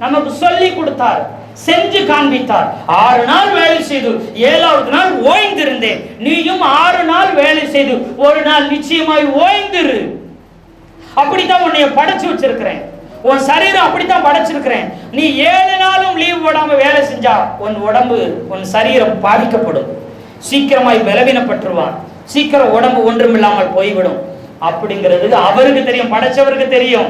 நமக்கு சொல்லி கொடுத்தார், செஞ்சு காண்பித்தார். 6 நாள் வேலை செய்து 7வது நாள் ஓய்ந்திருந்தேன். நீயும் 6 நாள் வேலை செய்து 1 நாள் நிச்சயமாய் ஓய்ந்திரு. அப்படித்தான் உன்னை படைச்சு வச்சிருக்கிறேன். உன் சரீரம் அப்படித்தான் படைச்சிருக்கிறேன். நீ 7 நாளும் லீவ் போடாம வேலை செஞ்சா உன் உடம்பு, உன் சரீரம் பாதிக்கப்படும். சீக்கிரமாய் பலவீனப்பட்டுருவான். சீக்கிரம் உடம்பு ஒன்றுமில்லாமல் போய்விடும். அப்படிங்கிறது அவருக்கு தெரியும், படைச்சவருக்கு தெரியும்.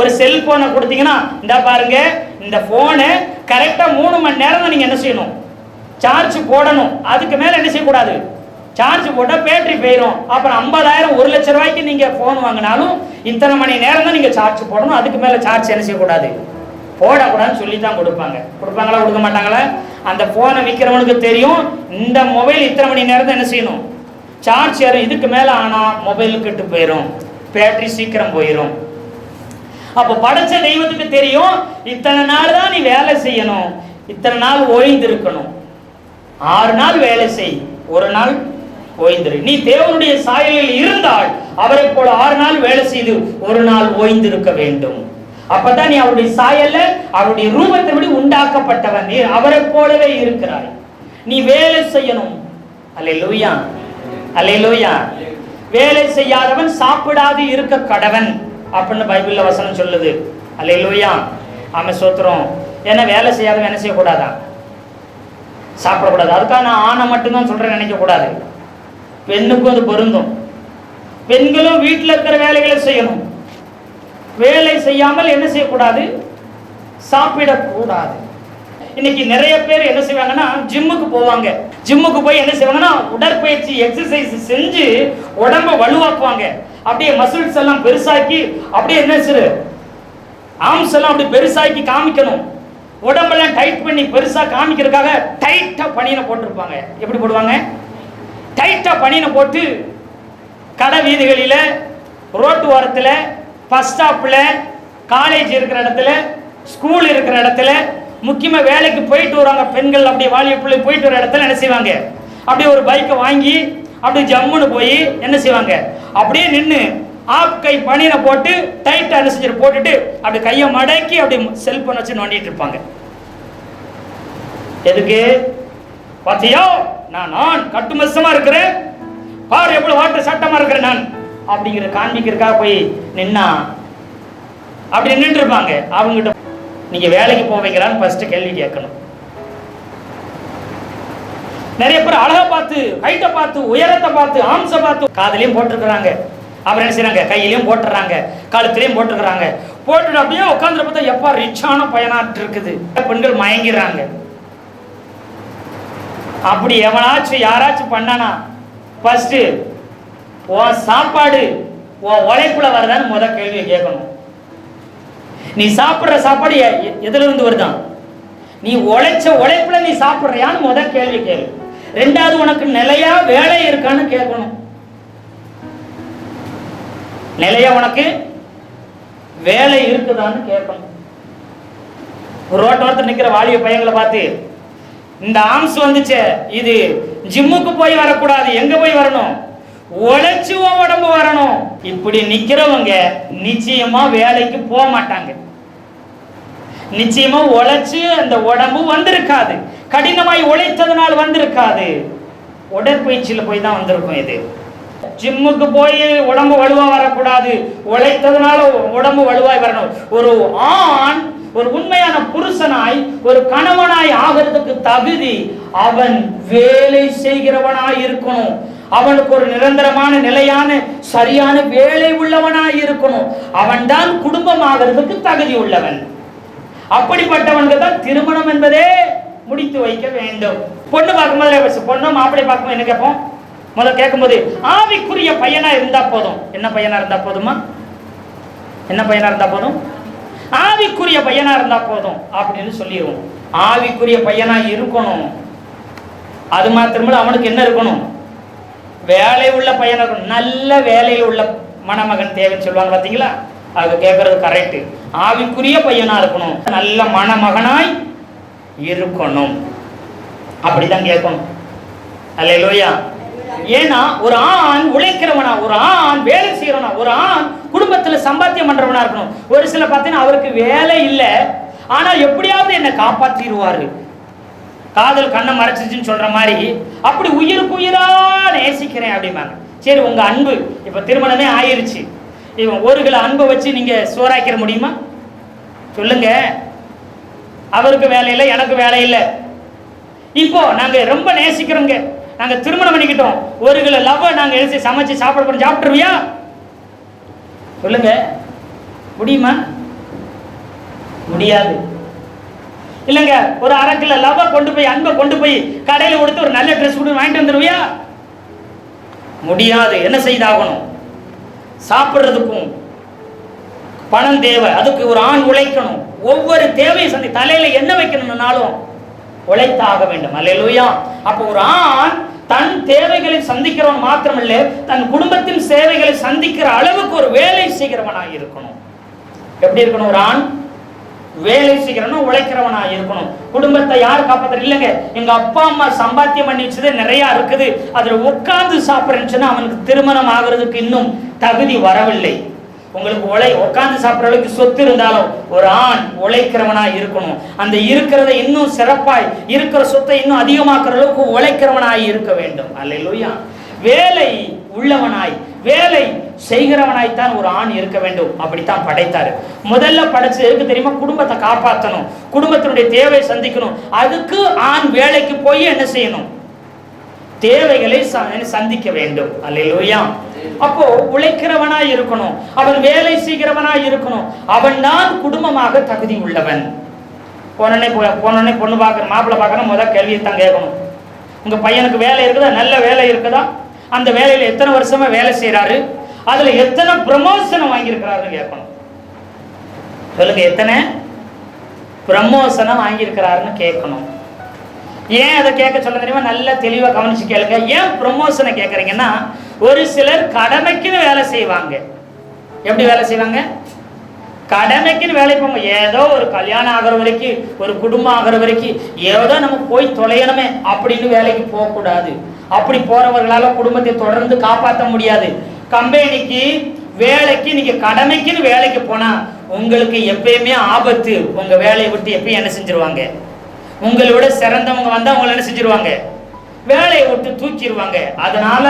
ஒரு செல்போனை கொடுத்தீங்கன்னா, இந்த பாருங்க, இந்த போனை கரெக்டா 3 மணி நேரம் தான் நீங்க என்ன செய்யணும்? சார்ஜ் போடணும். அதுக்கு மேல என்ன செய்யக்கூடாது? சார்ஜ் போட்டா பேட்டரி போயிடும். அப்புறம் 50,000 1 லட்ச ரூபாய்க்கு நீங்க போன் வாங்கினாலும் இத்தனை மணி நேரம் தான் நீங்க சார்ஜ் போடணும். அதுக்கு மேல சார்ஜ் என்ன செய்யக்கூடாது? போடக்கூடாதுன்னு சொல்லி தான் கொடுப்பாங்க. கொடுப்பாங்களா? கொடுக்க மாட்டாங்களா? அந்த போனை விற்கிறவனுக்கு தெரியும், இந்த மொபைல் இத்தனை மணி நேரம் தான் என்ன செய்யணும்? சார்ஜ் ஏறும். இதுக்கு மேல ஆனா மொபைல் கெட்டு போயிடும், பேட்டரி சீக்கிரம் போயிடும். அப்ப படைச்ச தெய்வத்துக்கு தெரியும், இத்தனை நாள் தான் நீ வேலை செய்யணும், இத்தனை நாள் ஓய்ந்து இருக்கணும். 6 நாள் வேலை செய், 1 நாள் ஓய்ந்திரு. நீ தேவனுடைய சாயலில் இருந்தால் அவரை போல 6 நாள் வேலை செய்து 1 நாள் ஓய்ந்திருக்க வேண்டும். அப்பதான் நீ அவருடைய சாயல்ல, அவருடைய ரூபத்தின்படி உண்டாக்கப்பட்டவன், நீ அவரை போலவே இருக்கிறாய். நீ வேலை செய்யணும். அல்லேலூயா, அல்லேலூயா. வேலை செய்யாதவன் சாப்பிடாது இருக்க கடவன் அப்படின்னு பைபிள்ல வசனம் சொல்லுது. அல்லேலூயா, ஆமென், ஸ்தோத்திரம். ஏன்னா வேலை செய்யாதவன் என்ன செய்யக்கூடாதான்? சாப்பிடக்கூடாது. அதுக்காக நான் ஆணை மட்டும்தான் சொல்றேன் நினைக்கக்கூடாது, பெண்ணுக்கும் அது பொருந்தும். பெண்களும் வீட்டில் இருக்கிற வேலைகளை செய்யணும். வேலை செய்யாமல் என்ன செய்யக்கூடாது? சாப்பிடக்கூடாது. இன்னைக்கு நிறைய பேர் என்ன செய்வாங்கன்னா ஜிம்முக்கு போவாங்க. ஜிம்முக்கு போய் என்ன செய்வாங்கன்னா உடற்பயிற்சி எக்ஸசைஸ் செஞ்சு உடம்ப வலுவாக்குவாங்க. அப்படியே மசில்ஸ் எல்லாம் பெருசாக்கி அப்படியே என்ன செய்ய ஆர்ம்ஸ் எல்லாம் அப்படி பெருசாக்கி காமிக்கணும். உடம்பெல்லாம் டைட் பண்ணி பெருசா காமிக்கிறதுக்காக டைட்டா பனியனை போட்டிருப்பாங்க. எப்படி போடுவாங்க? டைட்டா பனியனை போட்டு கடை வீதிகளில், ரோட்டு ஓரத்தில், பஸ் ஸ்டாப்பில், காலேஜ் இருக்கிற இடத்துல, ஸ்கூல் இருக்கிற இடத்துல, முக்கியமாக வேலைக்கு போயிட்டு வருவாங்க பெண்கள். அப்படியே வாலிப பிள்ளை போயிட்டு வர இடத்துல என்ன செய்வாங்க? அப்படியே ஒரு பைக்கை வாங்கி அப்படியே ஜம்முன்னு போய் என்ன செய்வாங்க? அப்படியே நின்று ஆப் கை பனியனை போட்டு டைட்டாக என்ன செஞ்சு போட்டுட்டு அப்படி கையை மடக்கி அப்படி செல்போன் வச்சு நோண்டிட்டு இருப்பாங்க. எதுக்கு? பார்த்தியோ நான் கட்டுமசமா இருக்கிறேன், பாரு எவ்வளவு வாட்ட சட்டமா இருக்கிறேன் நான் அப்படிங்கிற காண்பிக்கிறதுக்காக போய் நின்னா அப்படி நின்று இருப்பாங்க. அவங்ககிட்ட நீங்க வேலைக்கு போவீங்களான்னு ஃபர்ஸ்ட் கேள்வி கேட்கணும். நிறைய பேர் அழகை பார்த்து, ஹைட்டை பார்த்து, உயரத்தை பார்த்து, ஆம்சை பார்த்து காதலையும் போட்டுருக்குறாங்க. அப்புறம் என்ன செய்யறாங்க? கையிலையும் போட்டுறாங்க, கழுத்துலையும் போட்டுக்கிறாங்க. போட்டுட்டு அப்படியே உட்காந்துட்டு பார்த்தா எப்பா ரிச்சான பயனாட்டு இருக்குது. பெண்கள் மயங்கிறாங்க. அப்படி எவனாச்சும் யாராச்சும் பண்ணானா ஃபர்ஸ்ட் உன் சாப்பாடு உன் உழைப்புல வருதான்னு முதல் கேள்வி கேட்கணும். நீ சாப்பிட்ற சாப்பாடு எதுல இருந்து வருதான்? நீ உழைச்ச உழைப்புல நீ சாப்பிட்றியான்னு முதல் கேள்வி கேளு. ரெண்டாவது, உனக்கு நிலையா வேலை இருக்கான்னு கேட்கணும். நிலையா உனக்கு வேலை இருக்குதான்னு கேட்கணும். ரோட்டோரத்தில் நிக்கிற வாலிய பையங்களை பார்த்து இந்த ஆம்ஸ் வந்துச்சு, இது ஜிம்முக்கு போய் வரக்கூடாது, எங்க போய் வரணும்? உழைச்சு உடம்பு வரணும். இப்படி நிக்கிறவங்க நிச்சயமா வேலைக்கு போக மாட்டாங்க. நிச்சயமா உழைச்சு அந்த உடம்பு வந்திருக்காது. கடினமாய் உழைத்ததனால் வந்திருக்காது, உடற்பயிற்சியில போய் தான் வந்திருக்கும். இது ஜிம்முக்கு போய் உடம்பு வலுவா வரக்கூடாது, உழைத்ததுனால உடம்பு வலுவாய் வரணும். ஒரு ஆண் ஒரு உண்மையான புருஷனாய், ஒரு கணவனாய் ஆகிறதுக்கு தகுதி அவன் வேலை செய்கிறவனாய் இருக்கணும். அவனுக்கு ஒரு நிரந்தரமான நிலையான சரியான வேலை உள்ளவனாய் இருக்கணும். அவன் தான் குடும்பம் ஆகிறதுக்கு தகுதி உள்ளவன். அப்படிப்பட்டவனுக்கு தான் திருமணம் என்பதே முடித்து வைக்க வேண்டும். பொண்ணு பார்க்கும்போது, பொண்ணு மாப்பிள்ளை பார்க்கும்போது என்ன கேட்போம்? முதல்ல கேட்கும்போது ஆவிக்குரிய பையனா இருந்தா போதும். என்ன பையனா இருந்தா போதுமா? என்ன பையனா இருந்தா போதும்? ஆவிக்குரிய பையனா இருந்தா போதும் அப்படின்னு சொல்லிடுவோம். ஆவிக்குரிய பையனா இருக்கணும். அது மாத்திரமல்ல, அவனுக்கு என்ன இருக்கணும்? வேலை உள்ள பையனா இருக்கணும். நல்ல வேலையில் உள்ள மணமகன் தேவைன்னு சொல்லுவாங்க பார்த்தீங்களா? அது கேட்கறது கரெக்ட். ஆவிக்குரிய பையனா இருக்கணும், நல்ல மணமகனாய் இருக்கணும். அப்படிதான் கேட்கணும். அல்லேலூயா. ஏன்னா ஒரு ஆண் உழைக்கிறவனா, ஒரு ஆண் வேலை செய்யறவனா, ஒரு ஆண் குடும்பத்துல சம்பாத்தியம் பண்றவனா இருக்கணும். ஒரு சில பார்த்தீங்கன்னா அவருக்கு வேலை இல்லை, ஆனா எப்படியாவது என்னை காப்பாற்றிடுவாரு, காதல் கண்ணை மறைச்சிச்சுன்னு சொல்ற மாதிரி, அப்படி உயிருக்கு உயிரா நேசிக்கிறேன் அப்படிம்பாங்க. சரி, உங்க அன்பு இப்ப திருமணமே ஆயிருச்சு, இவன் ஒரு கிலோ அன்பை வச்சு நீங்க சோறாக்கிற முடியுமா? சொல்லுங்க. அவருக்கு வேலை இல்லை, எனக்கு வேலை இல்லை. இப்போ நாங்க ரொம்ப நேசிக்கிறோங்க, நாங்க திருமணம் பண்ணிக்கிட்டோம், ஒரு கிலோ லவ் நாங்க எழுதி சமைச்சு சாப்பிட போறோம், சாப்பிட்டுருவியா? சொல்லுங்க, முடியுமா? முடியாது. இல்லைங்க, ஒரு அரை கிலோ லவ் கொண்டு போய், அன்பை கொண்டு போய் கடையில் கொடுத்து ஒரு நல்ல ட்ரெஸ் கொடுத்து வாங்கிட்டு வந்துருவியா? முடியாது. என்ன செய்தாகணும்? சாப்பிட்றதுக்கும் பணம் தேவை, அதுக்கு ஒரு ஆண் உழைக்கணும். ஒவ்வொரு தேவையை சந்தி, தலையில என்ன வைக்கணும்னாலும் உழைத்தாக வேண்டும். அல்லேலூயா. அப்போ ஒரு ஆண் தன் தேவைகளை சந்திக்கிறவன் மாத்திரமல்ல, தன் குடும்பத்தின் சேவைகளை சந்திக்கிற அளவுக்கு ஒரு வேலை செய்கிறவனாக இருக்கணும். எப்படி இருக்கணும்? ஒரு ஆண் வேலை செய்கிறவனும் உழைக்கிறவனாக இருக்கணும். குடும்பத்தை யார் காப்பாற்ற? இல்லைங்க, எங்க அப்பா அம்மா சம்பாத்தியம் பண்ணி வச்சதே நிறைய இருக்குது, அதுல உட்கார்ந்து சாப்பிட்றேன்னு அவனுக்கு திருமணம் ஆகிறதுக்கு இன்னும் தகுதி வரவில்லை. உங்களுக்கு உட்கார்ந்து சாப்பிட்ற அளவுக்கு சொத்து இருந்தாலும் ஒரு ஆண் உழைக்கிறவனாய் இருக்கணும். அந்த இருக்கிறத இன்னும் சிறப்பாய், இருக்கிற சொத்தை இன்னும் அதிகமாக்குற அளவுக்கு உழைக்கிறவனாய் இருக்க வேண்டும். அல்லேலூயா. வேலை உள்ளவனாய், வேலை செய்கிறவனாய்த்தான் ஒரு ஆண் இருக்க வேண்டும். அப்படித்தான் படைத்தாரு. முதல்ல படைச்சது எதுக்கு தெரியுமா? குடும்பத்தை காப்பாற்றணும், குடும்பத்தினுடைய தேவை சந்திக்கணும். அதுக்கு ஆண் வேலைக்கு போய் என்ன செய்யணும்? தேவைகளை சந்திக்க வேண்டும். அல்லேலூயா. அப்போ உழைக்கிறவனா இருக்கணும், அவன் வேலை செய்கிறவனா இருக்கணும். அவன் தான் குடும்பமாக தகுதி உள்ளவன். போனோடனே பொண்ணு பார்க்கற மாப்பிள்ளை பார்க்கணும், முதல் கேள்வியை தான் கேட்கணும். உங்க பையனுக்கு வேலை இருக்குதா? நல்ல வேலை இருக்குதா? அந்த வேலையில எத்தனை வருஷமா வேலை செய்யறாரு? அதுல எத்தனை ப்ரமோஷன் வாங்கியிருக்கிறாருன்னு கேட்கணும். சொல்லுங்க, எத்தனை ப்ரமோஷனை வாங்கியிருக்கிறாருன்னு கேட்கணும். ஏன் அதை கேட்க சொல்ல தெரியுமா? நல்ல தெளிவா கவனிச்சு கேளுங்க. ஏன் ப்ரமோஷனை கேட்கறீங்கன்னா, ஒரு சிலர் கடமைக்குன்னு வேலை செய்வாங்க. எப்படி வேலை செய்வாங்க? கடமைக்குன்னு வேலை போங்க. ஏதோ ஒரு கல்யாணம் ஆகிற வரைக்கும், ஒரு குடும்பம் ஆகிற வரைக்கும் ஏதோ நம்ம போய் தொலையணுமே அப்படின்னு வேலைக்கு போகக்கூடாது. அப்படி போறவர்களால குடும்பத்தை தொடர்ந்து காப்பாற்ற முடியாது. கம்பெனிக்கு வேலைக்கு நீங்க கடமைக்குன்னு வேலைக்கு போனா உங்களுக்கு எப்பயுமே ஆபத்து. உங்க வேலையை விட்டு எப்பயும் என்ன செஞ்சிருவாங்க? உங்களை விட சிறந்தவங்க வந்தா உங்களை என்ன செஞ்சிருவாங்க? வேலையை விட்டு தூக்கிடுவாங்க. அதனால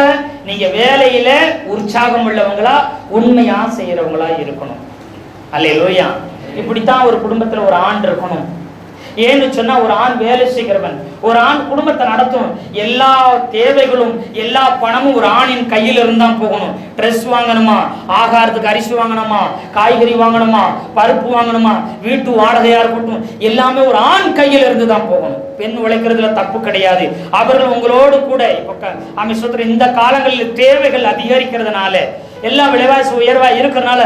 நீங்க வேலையில உற்சாகம் உள்ளவங்களா, உண்மையா செய்யறவங்களா இருக்கணும். அல்லேலூயா. இப்படித்தான் ஒரு குடும்பத்துல ஒரு ஆண் இருக்கணும். ஏன்னு சொன்னா, ஒரு ஆண் வேலை செய்கிறவன், ஒரு ஆண் குடும்பத்தை நடத்தும். எல்லா தேவைகளும் எல்லா பணமும் ஒரு ஆணின் கையில் இருந்தான் போகணும். ட்ரெஸ் வாங்கணுமா, ஆகாரத்துக்கு அரிசி வாங்கணுமா, காய்கறி வாங்கணுமா, பருப்பு வாங்கணுமா, வீட்டு வாடகையா இருக்கட்டும், எல்லாமே ஒரு ஆண் கையில் இருந்து தான் போகணும். பெண் உழைக்கிறதுல தப்பு கிடையாது. அவர்கள் உங்களோடு கூட இப்ப இந்த காலங்களில் தேவைகள் அதிகரிக்கிறதுனால, எல்லா விலைவாசி உயர்வா இருக்கிறதுனால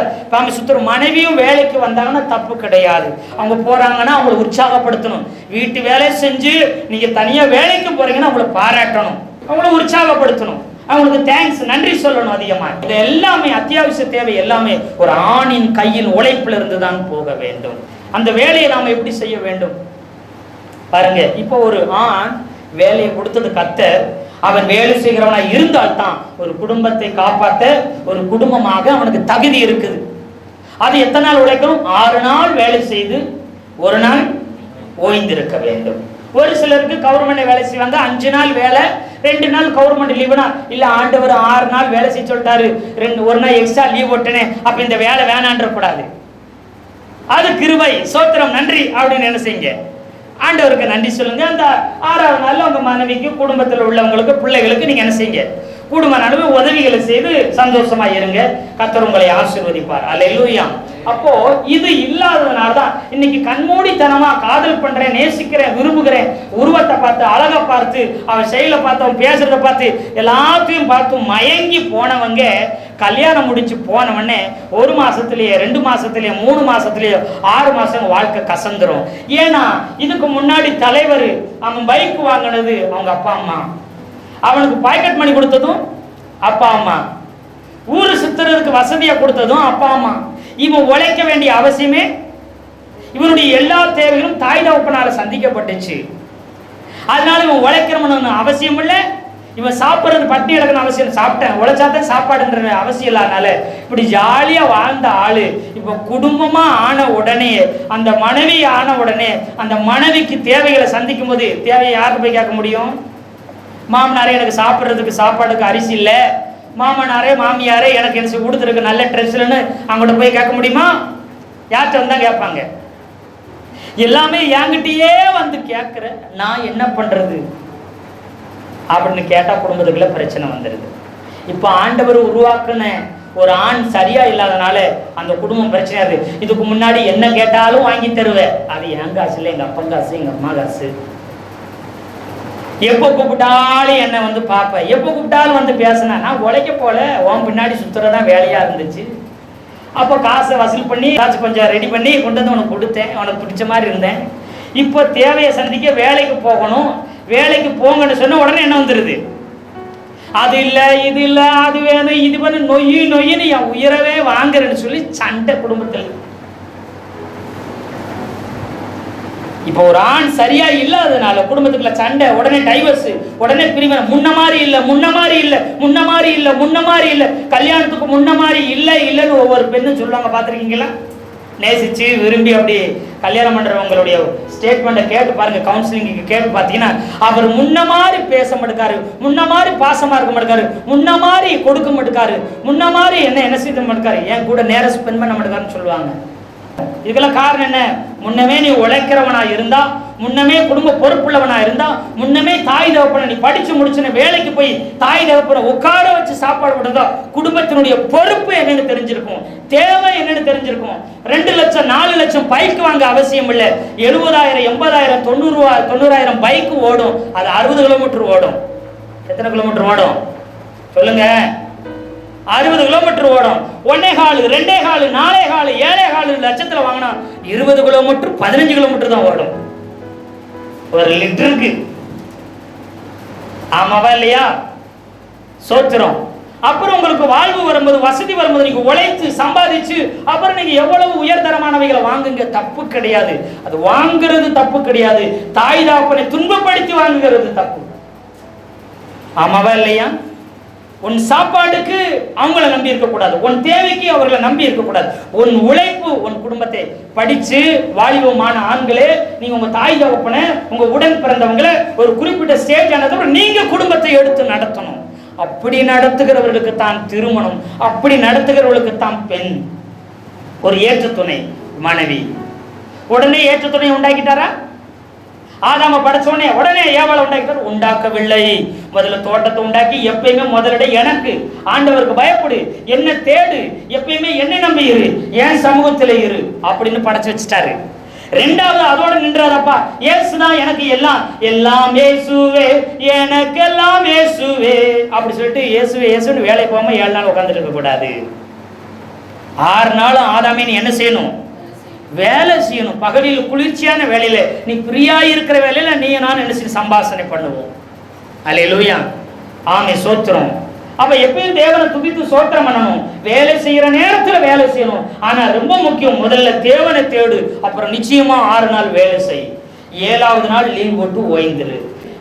மனைவியும் வேலைக்கு வந்தாங்கன்னா தப்பு கிடையாது. அவங்க போறாங்கன்னா அவங்களை உற்சாகப்படுத்தணும். வீட்டு வேலை செஞ்சு நீங்க தனியா வேலைக்கு போறீங்கன்னா அவங்களை பாராட்டணும், அவங்களை உற்சாகப்படுத்தணும், அவங்களுக்கு தேங்க்ஸ், நன்றி சொல்லணும் அதிகமா. இது எல்லாமே அத்தியாவசிய தேவை எல்லாமே ஒரு ஆணின் கையின் உழைப்புல இருந்து தான் போக வேண்டும். அந்த வேலையை நாம எப்படி செய்ய வேண்டும் பாருங்க. இப்போ ஒரு ஆண் வேலையை கொடுத்தது கர்த்தர், அவன் வேலை செய்கிறவனா இருந்தால்தான் ஒரு குடும்பத்தை காப்பாற்ற ஒரு குடும்பமாக அவனுக்கு தகுதி இருக்குது. அது எத்தனை நாள் உழைக்கணும்? 6 நாள் வேலை செய்து 1 நாள் ஓய்ந்திருக்க வேண்டும். ஒரு சிலருக்கு கவர்மெண்ட் வேலை செய்வாங்க, 5 நாள் வேலை, 2 நாள் கவர்மெண்ட் லீவுனா, இல்ல ஆண்டவர் 6 நாள் வேலை செய்ய சொல்லிட்டாரு, 1 நாள் எக்ஸ்ட்ரா லீவ் போட்டனே, அப்ப இந்த வேலை வேணான்ற கூடாது. அது கிருபை, சோத்திரம், நன்றி அப்படின்னு என்ன செய்யுங்க? ஆண்டவருக்கு நன்றி சொல்லுங்க. அந்த 6ஆவது நாள்ல உங்க மனைவிக்கு, குடும்பத்தில் உள்ளவங்களுக்கு, பிள்ளைகளுக்கு நீங்க என்ன செய்யுங்க? குடும்ப நடுவே உதவிகளை செய்து சந்தோஷமா இருங்க. கர்த்தர் உங்களை ஆசீர்வதிப்பார். அல்லேலூயா. அப்போ இது இல்லாததுனால தான் இன்னைக்கு கண்மூடித்தனமா காதல் பண்றேன், நேசிக்கிறேன், விரும்புகிறேன், உருவத்தை பார்த்து, அழகை பார்த்து, அவன் செயலை பார்த்து, அவன் பேசுறதை பார்த்து, எல்லாத்தையும் பார்த்து மயங்கி போனவங்க கல்யாணம் முடிச்சு போனவனே 1 மாசத்திலேயே, 2 மாசத்திலேயே, 3 மாசத்திலேயே, 6 மாசம் வாழ்க்கை கசந்துரும். ஏன்னா இதுக்கு முன்னாடி தலைவர் அவன் பைக் வாங்கினது அவங்க அப்பா அம்மா, அவனுக்கு பாக்கெட் மணி கொடுத்ததும் அப்பா அம்மா, ஊரு சுத்துறதுக்கு வசதியா கொடுத்ததும் அப்பா அம்மா. இவன் உழைக்க வேண்டிய அவசியமே, இவனுடைய எல்லா தேவைகளும் தாய் தகப்பனால சந்திக்கப்பட்டுச்சு. அதனால இவன் உழைக்கிறவனு அவசியம் இல்லை, இவன் சாப்பிட்றது பட்டினி கிடக்கணும் அவசியம், சாப்பிட்டேன் உழைச்சாதான் சாப்பாடுன்ற அவசியம் இல்லாதனால இப்படி ஜாலியா வாழ்ந்த ஆளு இப்ப குடும்பமா ஆன உடனே, அந்த மனைவி ஆன உடனே, அந்த மனைவிக்கு தேவைகளை சந்திக்கும் போது தேவையை யாருக்கு போய் கேட்க முடியும்? மாமனாரே எனக்கு சாப்பிட்றதுக்கு சாப்பாடுக்கு அரிசி இல்லை, மாமனாரே மாமியாரே எனக்கு என்ன கொடுத்துருக்கு நல்ல ட்ரெஸ்ன்னு அவங்கள்ட்ட போய் கேட்க முடியுமா? யார்கிட்ட வந்தா கேட்பாங்க? எல்லாமே என்கிட்டயே வந்து கேட்குற, நான் என்ன பண்றது அப்படின்னு கேட்டா குடும்பத்துக்குள்ள பிரச்சனை வந்துடுது. இப்ப ஆண்டவர் உருவாக்குன ஒரு ஆண் சரியா இல்லாதனால அந்த குடும்பம் பிரச்சனையா இருக்கு. இதுக்கு முன்னாடி என்ன கேட்டாலும் வாங்கி தருவேன், அது என் காசு இல்லை, எங்க அப்பா காசு, எங்க அம்மா காசு. எப்போ கூப்பிட்டாலும் என்ன வந்து பார்ப்பேன், எப்போ கூப்பிட்டாலும் வந்து பேசினேன். நான் உழைக்க போல, உன் பின்னாடி சுத்துறதான் வேலையா இருந்துச்சு. அப்போ காசை வசூல் பண்ணி காசு கொஞ்சம் ரெடி பண்ணி கொண்டு வந்து உனக்கு கொடுத்தேன், உனக்கு பிடிச்ச மாதிரி இருந்தேன். இப்போ தேவையை சந்திக்க வேலைக்கு போகணும், வேலைக்கு போங்கன்னு சொன்ன உடனே என்ன வந்துடுது? அது இல்லை, இது இல்லை, அது வேணும், இது பண்ணு, நொய்யின்னு என் உயிரவே வாங்குறேன்னு சொல்லி சண்டை குடும்பத்தில். இப்போ ஒரு ஆண் சரியா இல்லாததுனால குடும்பத்துக்குள்ள சண்டை, உடனே டைவர்ஸ், உடனே பிரிவினை. முன்ன மாதிரி இல்லை, முன்ன மாதிரி இல்லை, முன்ன மாதிரி இல்லை, முன்ன மாதிரி இல்லை, கல்யாணத்துக்கு முன்ன மாதிரி இல்லை இல்லைன்னு ஒவ்வொரு பெண்ணும் சொல்லுவாங்க. பார்த்துருக்கீங்களா? நேசிச்சு விரும்பி அப்படி கல்யாணம் பண்றவங்களுடைய ஸ்டேட்மெண்ட்டை கேட்டு பாருங்க, கவுன்சிலிங்க்கு கேட்டு பார்த்தீங்கன்னா, அவர் முன்ன மாதிரி பேச மாட்டாரு, முன்ன மாதிரி பாசமா இருக்க மாட்டாரு, முன்ன மாதிரி கொடுக்க மாட்டாரு, முன்ன மாதிரி என்ன செய்ய மாட்டாரு, என் கூட நேரம் ஸ்பெண்ட் பண்ண மாட்டாருன்னு சொல்லுவாங்க. இதுக்கெல்லாம் காரணம் என்ன? முன்னமே நீ உழைக்கிறவனா இருந்தா, முன்னமே குடும்ப பொறுப்புள்ளவனா இருந்தா, முன்னமே தாய் தகப்பனை நீ படிச்சு முடிச்சுன வேலைக்கு போய் தாய் தகப்பனை உட்கார வச்சு சாப்பாடு போட்டதா, குடும்பத்தினுடைய பொறுப்பு என்னன்னு தெரிஞ்சிருக்கும், தேவை என்னன்னு தெரிஞ்சிருக்கும். 2 லட்சம் 4 லட்சம் பைக் வாங்க அவசியம் இல்லை. 70,000 80,000 90,000 பைக் ஓடும். அது 60 கிலோமீட்டர் ஓடும். எத்தனை கிலோமீட்டர் ஓடும் சொல்லுங்க? 60 கிலோமீட்டர் ஓடும். 1.25 2.25 4.25 7.25 லட்சத்துல வாங்கினா 20 கிலோமீட்டர் 15 கிலோமீட்டர் தான் ஓடும் ஒரு லிட்டருக்கு. ஆமாவா இல்லையா? சோத்திரம். அப்புறம் உங்களுக்கு வாழ்வு வரும்போது, வசதி வரும்போது, நீங்க உழைத்து சம்பாதிச்சு அப்புறம் நீங்க எவ்வளவு உயர்தரமானவைகளை வாங்குங்க, தப்பு கிடையாது. அது வாங்குறது தப்பு கிடையாது. தாய் தாப்பனை துன்பப்படுத்தி வாங்குகிறது தப்பு. ஆமாவா இல்லையா? உன் சாப்பாட்டுக்கு அவங்கள நம்பி இருக்கக்கூடாது, உன் தேவைக்கு அவர்களை நம்பி இருக்கக்கூடாது. உன் உழைப்பு உன் குடும்பத்தை படிச்சு வாலிபமான ஆண்களே, நீங்க உங்க தாய் தகப்பனை, உங்க உடன் பிறந்தவங்களை ஒரு குறிப்பிட்ட ஸ்டேஜ் ஆனதும் நீங்க குடும்பத்தை எடுத்து நடத்தணும். அப்படி நடத்துகிறவர்களுக்கு தான் திருமணம், அப்படி நடத்துகிறவர்களுக்கு தான் பெண். ஒரு ஏற்ற துணை மனைவி. உடனே ஏற்ற துணை உண்டாக்கிட்டாரா? ஆதாம படைச்சோடனே உடனே ஏவாளை உண்டாக்கிட்டார்? உண்டாக்கவில்லை. முதல்ல தோட்டத்தை உண்டாக்கி, எப்பயுமே முதலிட எனக்கு, ஆண்டவருக்கு பயப்படு, என்ன தேடு, எப்பயுமே என்ன நம்பி இரு, என் சமூகத்தில் இரு அப்படின்னு படைச்சு வச்சுட்டாரு. 2வது அதோட நின்றாரப்பா, இயேசுதான் எனக்கு எல்லாம், எல்லாம் இயேசுவே, எனக்கு எல்லாம் இயேசுவே அப்படி சொல்லிட்டு இயேசுவே இயேசுன்னு வேலை போகாம 7 நாள் உட்கார்ந்துட்டு இருக்க கூடாது. 6 நாள் ஆதாமே நீ என்ன செய்யணும்? வேலை செய்யணும். பகலில் குளிர்ச்சியான வேலையில, நீ ஃப்ரீயா இருக்கிற வேலையில நீ நான் என்ன செய்ய சம்பாஷணை பண்ணுவோம். அல்லேலூயா, ஆமே, சோத்திரம். அப்ப எப்பயும் தேவனை துதித்து சோத்திரம் பண்ணணும். வேலை செய்யற நேரத்துல வேலை செய்யணும். ஆனா ரொம்ப முக்கியம், முதல்ல தேவனை தேடு, அப்புறம் நிச்சயமா 6 நாள் வேலை செய். 7வது நாள் லீவ் போட்டு ஓய்ந்துரு.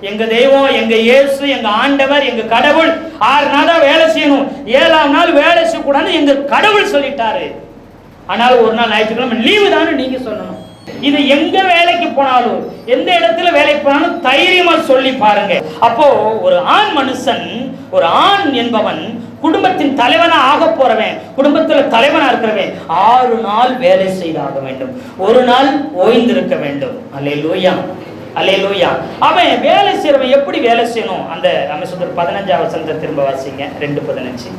எங்க தெய்வம், எங்க இயேசு, எங்க ஆண்டவர், எங்க கடவுள் 6 நாள் தான் வேலை செய்யணும், 7ஆம் நாள் வேலை செய்யக்கூடாதுன்னு எங்க கடவுள் சொல்லிட்டாரு. ஆனால் ஒரு நாள் ஞாயிற்றுக்கிழமை லீவு தானே நீங்க சொல்லணும். இது எங்க வேலைக்கு போனாலும், எந்த இடத்துல வேலைக்கு போனாலும் தைரியமா சொல்லி பாருங்க. அப்போ ஒரு ஆண் மனுஷன், ஒரு ஆண் என்பவன் குடும்பத்தின் தலைவனா ஆக போறவன், குடும்பத்துல தலைவனா இருக்கிறவன் 6 நாள் வேலை செய்தாக வேண்டும், 1 நாள் ஓய்ந்திருக்க வேண்டும். அல்லேலூயா, அல்லேலூயா. அவன் வேலை செய்யறவன் எப்படி வேலை செய்யணும்? அந்த நம்ம சொல்ற 15ஆம் வசனத்தை திரும்ப வாசிங்க. 2:15.